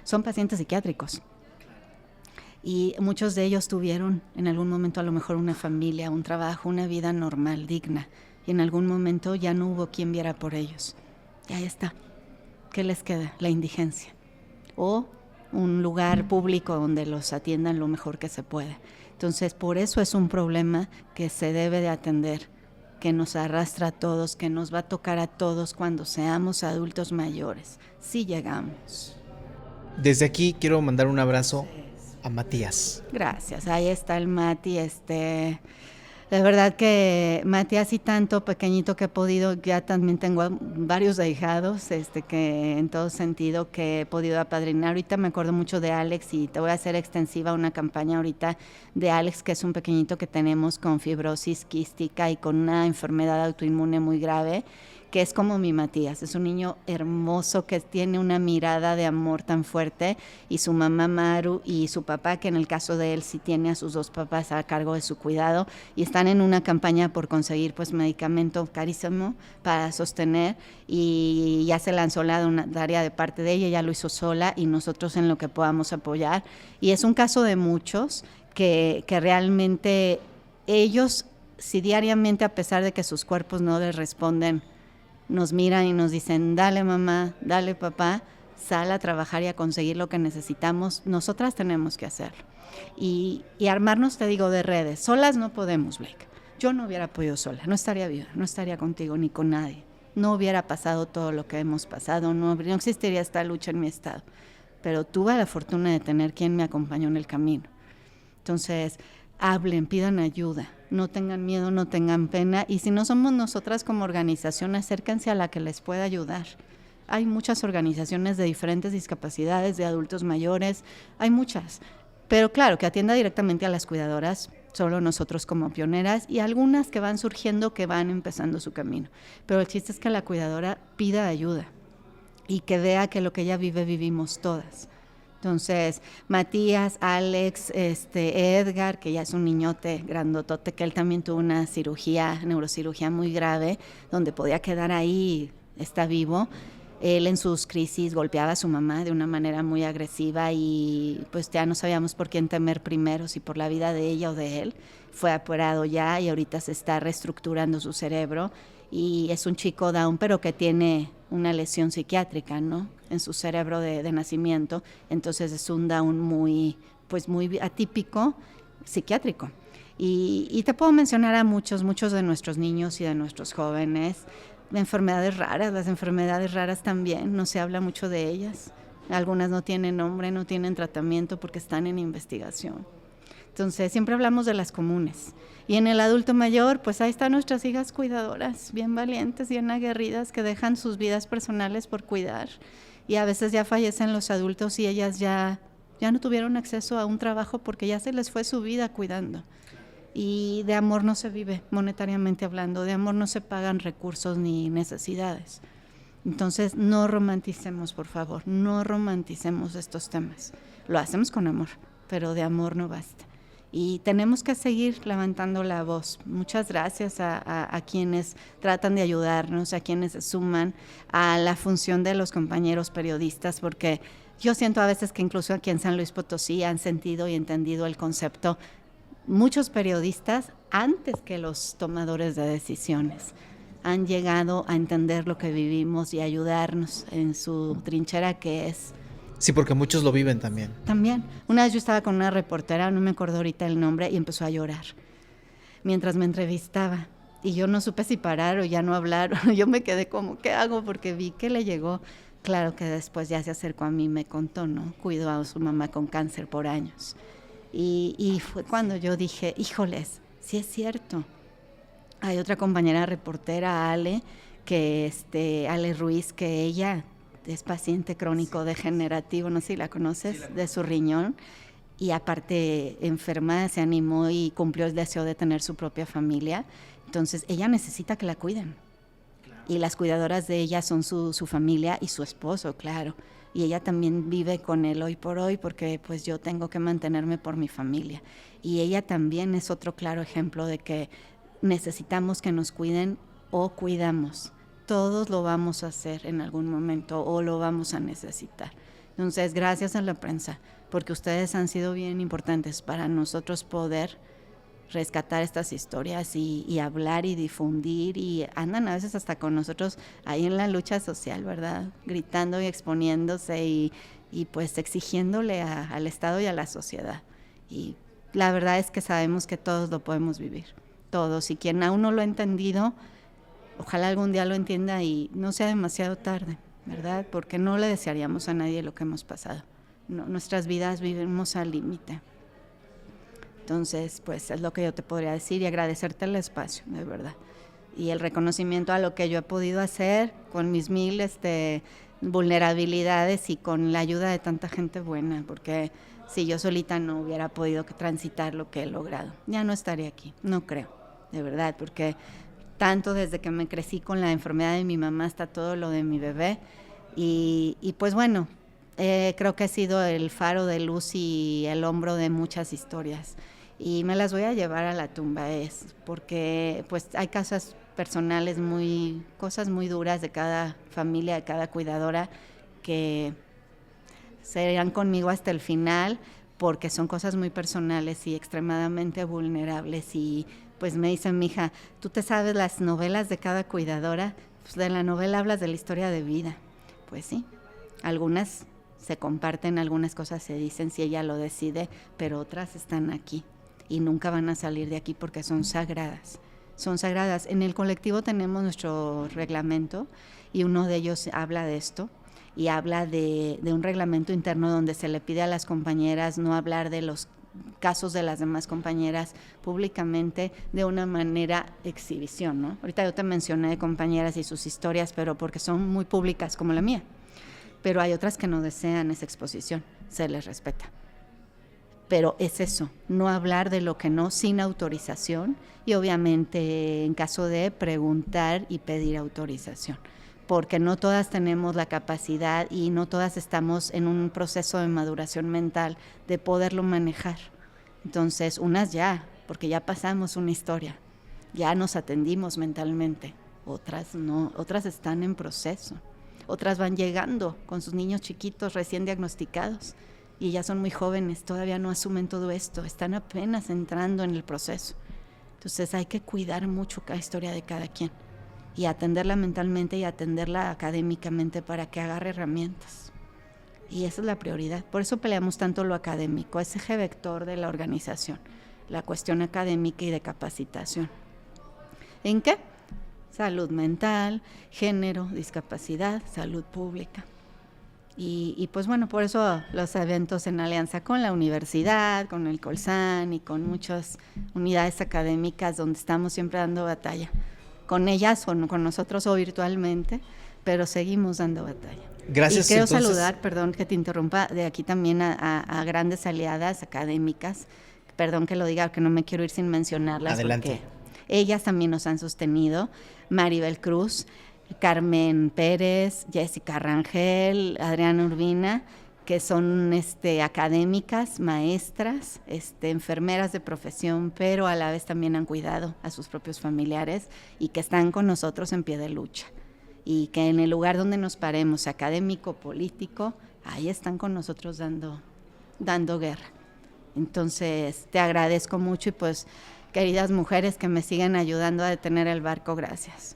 son pacientes psiquiátricos. Y muchos de ellos tuvieron en algún momento a lo mejor una familia, un trabajo, una vida normal, digna. Y en algún momento ya no hubo quien viera por ellos. Y ahí está. ¿Qué les queda? La indigencia. O un lugar público donde los atiendan lo mejor que se pueda. Entonces, por eso es un problema que se debe de atender, que nos arrastra a todos, que nos va a tocar a todos cuando seamos adultos mayores, si llegamos. Desde aquí quiero mandar un abrazo a Matías. Gracias, ahí está el Mati, de verdad que Mati, así tanto pequeñito que he podido, ya también tengo varios ahijados, que en todo sentido que he podido apadrinar. Ahorita me acuerdo mucho de Alex y te voy a hacer extensiva una campaña ahorita de Alex, que es un pequeñito que tenemos con fibrosis quística y con una enfermedad autoinmune muy grave, que es como mi Matías, es un niño hermoso que tiene una mirada de amor tan fuerte, y su mamá Maru y su papá, que en el caso de él sí tiene a sus 2 papás a cargo de su cuidado, y están en una campaña por conseguir pues medicamento carísimo para sostener, y ya se lanzó la área de parte de ella lo hizo sola, y nosotros en lo que podamos apoyar, y es un caso de muchos que realmente ellos, si diariamente, a pesar de que sus cuerpos no les responden, nos miran y nos dicen, dale mamá, dale papá, sal a trabajar y a conseguir lo que necesitamos, nosotras tenemos que hacerlo. Y armarnos, te digo, de redes. Solas no podemos, Blake. Yo no hubiera podido sola, no estaría viva, no estaría contigo ni con nadie. No hubiera pasado todo lo que hemos pasado, no existiría esta lucha en mi estado. Pero tuve la fortuna de tener quien me acompañó en el camino. Entonces, hablen, pidan ayuda, no tengan miedo, no tengan pena, y si no somos nosotras como organización, acérquense a la que les pueda ayudar. Hay muchas organizaciones de diferentes discapacidades, de adultos mayores, hay muchas, pero claro, que atienda directamente a las cuidadoras, solo nosotros como pioneras, y algunas que van surgiendo, que van empezando su camino. Pero el chiste es que la cuidadora pida ayuda y que vea que lo que ella vive, vivimos todas. Entonces, Matías, Alex, Edgar, que ya es un niñote grandotote, que él también tuvo una neurocirugía muy grave, donde podía quedar ahí, está vivo. Él en sus crisis golpeaba a su mamá de una manera muy agresiva, y pues ya no sabíamos por quién temer primero, si por la vida de ella o de él. Fue operado ya y ahorita se está reestructurando su cerebro, y es un chico Down, pero que tiene una lesión psiquiátrica, ¿no?, en su cerebro de nacimiento. Entonces es un Down muy atípico, psiquiátrico. Y te puedo mencionar a muchos de nuestros niños y de nuestros jóvenes, enfermedades raras. Las enfermedades raras también, no se habla mucho de ellas. Algunas no tienen nombre, no tienen tratamiento porque están en investigación. Entonces siempre hablamos de las comunes. Y en el adulto mayor, pues ahí están nuestras hijas cuidadoras, bien valientes, bien aguerridas, que dejan sus vidas personales por cuidar. Y a veces ya fallecen los adultos y ellas ya no tuvieron acceso a un trabajo porque ya se les fue su vida cuidando. Y de amor no se vive, monetariamente hablando, de amor no se pagan recursos ni necesidades. Entonces no romanticemos, por favor, no romanticemos estos temas. Lo hacemos con amor, pero de amor no basta. Y tenemos que seguir levantando la voz. Muchas gracias a quienes tratan de ayudarnos, a quienes se suman a la función de los compañeros periodistas, porque yo siento a veces que incluso aquí en San Luis Potosí han sentido y entendido el concepto muchos periodistas antes que los tomadores de decisiones. Han llegado a entender lo que vivimos y ayudarnos en su trinchera, que es... Sí, porque muchos lo viven también. También. Una vez yo estaba con una reportera, no me acuerdo ahorita el nombre, y empezó a llorar mientras me entrevistaba. Y yo no supe si parar o ya no hablar. Yo me quedé como, ¿qué hago? Porque vi que le llegó Claro que después ya se acercó a mí y me contó, ¿no? Cuidó a su mamá con cáncer por años. Y fue cuando yo dije, híjoles, sí es cierto. Hay otra compañera reportera, Ale, Ale Ruiz, que ella es paciente crónico degenerativo, no sé si la conoces, de su riñón, y aparte enferma, se animó y cumplió el deseo de tener su propia familia. Entonces ella necesita que la cuiden. Y las cuidadoras de ella son su familia y su esposo, claro. Y ella también vive con él hoy por hoy porque pues yo tengo que mantenerme por mi familia. Y ella también es otro claro ejemplo de que necesitamos que nos cuiden o cuidamos. Todos lo vamos a hacer en algún momento o lo vamos a necesitar. Entonces, gracias a la prensa, porque ustedes han sido bien importantes para nosotros poder rescatar estas historias y hablar y difundir, y andan a veces hasta con nosotros ahí en la lucha social, ¿verdad? Gritando y exponiéndose y pues exigiéndole al Estado y a la sociedad. Y la verdad es que sabemos que todos lo podemos vivir, todos, y quien aún no lo ha entendido, ojalá algún día lo entienda y no sea demasiado tarde, ¿verdad? Porque no le desearíamos a nadie lo que hemos pasado. No, nuestras vidas vivimos al límite. Entonces, pues es lo que yo te podría decir y agradecerte el espacio, de verdad. Y el reconocimiento a lo que yo he podido hacer con mis mil vulnerabilidades y con la ayuda de tanta gente buena, porque si yo solita no hubiera podido transitar lo que he logrado, ya no estaría aquí, no creo, de verdad, porque tanto desde que me crecí con la enfermedad de mi mamá hasta todo lo de mi bebé, y pues bueno, creo que he sido el faro de luz y el hombro de muchas historias. Y me las voy a llevar a la tumba, porque pues hay casos personales, cosas muy duras de cada familia, de cada cuidadora, que serán conmigo hasta el final, porque son cosas muy personales y extremadamente vulnerables. Y pues me dicen, mija, ¿tú te sabes las novelas de cada cuidadora? Pues de la novela hablas de la historia de vida. Pues sí, algunas se comparten, algunas cosas se dicen si ella lo decide, pero otras están aquí y nunca van a salir de aquí porque son sagradas. Son sagradas. En el colectivo tenemos nuestro reglamento y uno de ellos habla de esto y habla de un reglamento interno donde se le pide a las compañeras no hablar de los casos de las demás compañeras públicamente de una manera exhibición, ¿no? Ahorita yo te mencioné de compañeras y sus historias, pero porque son muy públicas como la mía. Pero hay otras que no desean esa exposición, se les respeta. Pero es eso, no hablar de lo que no sin autorización y obviamente en caso de preguntar y pedir autorización, porque no todas tenemos la capacidad y no todas estamos en un proceso de maduración mental de poderlo manejar. Entonces, unas ya, porque ya pasamos una historia, ya nos atendimos mentalmente, otras no, otras están en proceso. Otras van llegando con sus niños chiquitos recién diagnosticados y ya son muy jóvenes, todavía no asumen todo esto, están apenas entrando en el proceso. Entonces hay que cuidar mucho cada historia de cada quien y atenderla mentalmente y atenderla académicamente para que agarre herramientas. Y esa es la prioridad. Por eso peleamos tanto lo académico, ese eje vector de la organización, la cuestión académica y de capacitación. ¿En qué? Salud mental, género, discapacidad, salud pública. Y pues bueno, por eso los eventos en alianza con la universidad, con el Colsan y con muchas unidades académicas donde estamos siempre dando batalla. Con ellas o con nosotros o virtualmente, pero seguimos dando batalla. Gracias. Y quiero saludar, perdón que te interrumpa, de aquí también a grandes aliadas académicas. Perdón que lo diga, porque no me quiero ir sin mencionarlas. Adelante. Porque ellas también nos han sostenido. Maribel Cruz, Carmen Pérez, Jessica Rangel, Adriana Urbina, que son académicas, maestras, enfermeras de profesión, pero a la vez también han cuidado a sus propios familiares y que están con nosotros en pie de lucha. Y que en el lugar donde nos paremos, académico, político, ahí están con nosotros dando guerra. Entonces, te agradezco mucho y pues, queridas mujeres que me siguen ayudando a detener el barco, gracias.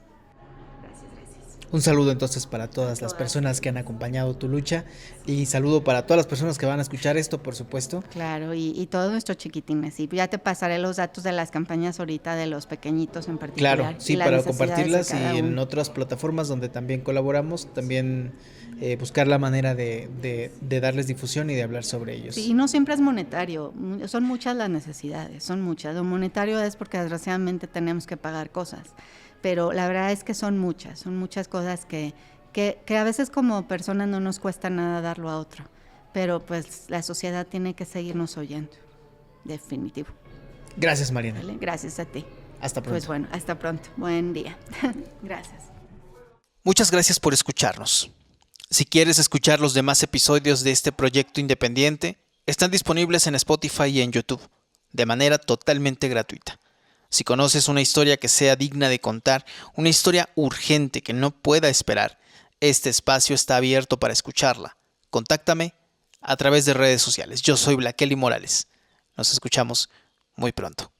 Un saludo entonces para todas las personas que han acompañado tu lucha y saludo para todas las personas que van a escuchar esto, por supuesto. Claro, y todos nuestros chiquitines. Y ya te pasaré los datos de las campañas ahorita de los pequeñitos en particular. Claro, sí, para compartirlas y en otras plataformas donde también colaboramos, también buscar la manera de darles difusión y de hablar sobre ellos. Sí, y no siempre es monetario, son muchas las necesidades, son muchas. Lo monetario es porque desgraciadamente tenemos que pagar cosas, pero la verdad es que son muchas cosas que a veces como personas no nos cuesta nada darlo a otro, pero pues la sociedad tiene que seguirnos oyendo, definitivo. Gracias, Mariana. ¿Vale? Gracias a ti. Hasta pronto. Pues bueno, hasta pronto. Buen día. Gracias. Muchas gracias por escucharnos. Si quieres escuchar los demás episodios de este proyecto independiente, están disponibles en Spotify y en YouTube, de manera totalmente gratuita. Si conoces una historia que sea digna de contar, una historia urgente que no pueda esperar, este espacio está abierto para escucharla. Contáctame a través de redes sociales. Yo soy Blaquely Morales. Nos escuchamos muy pronto.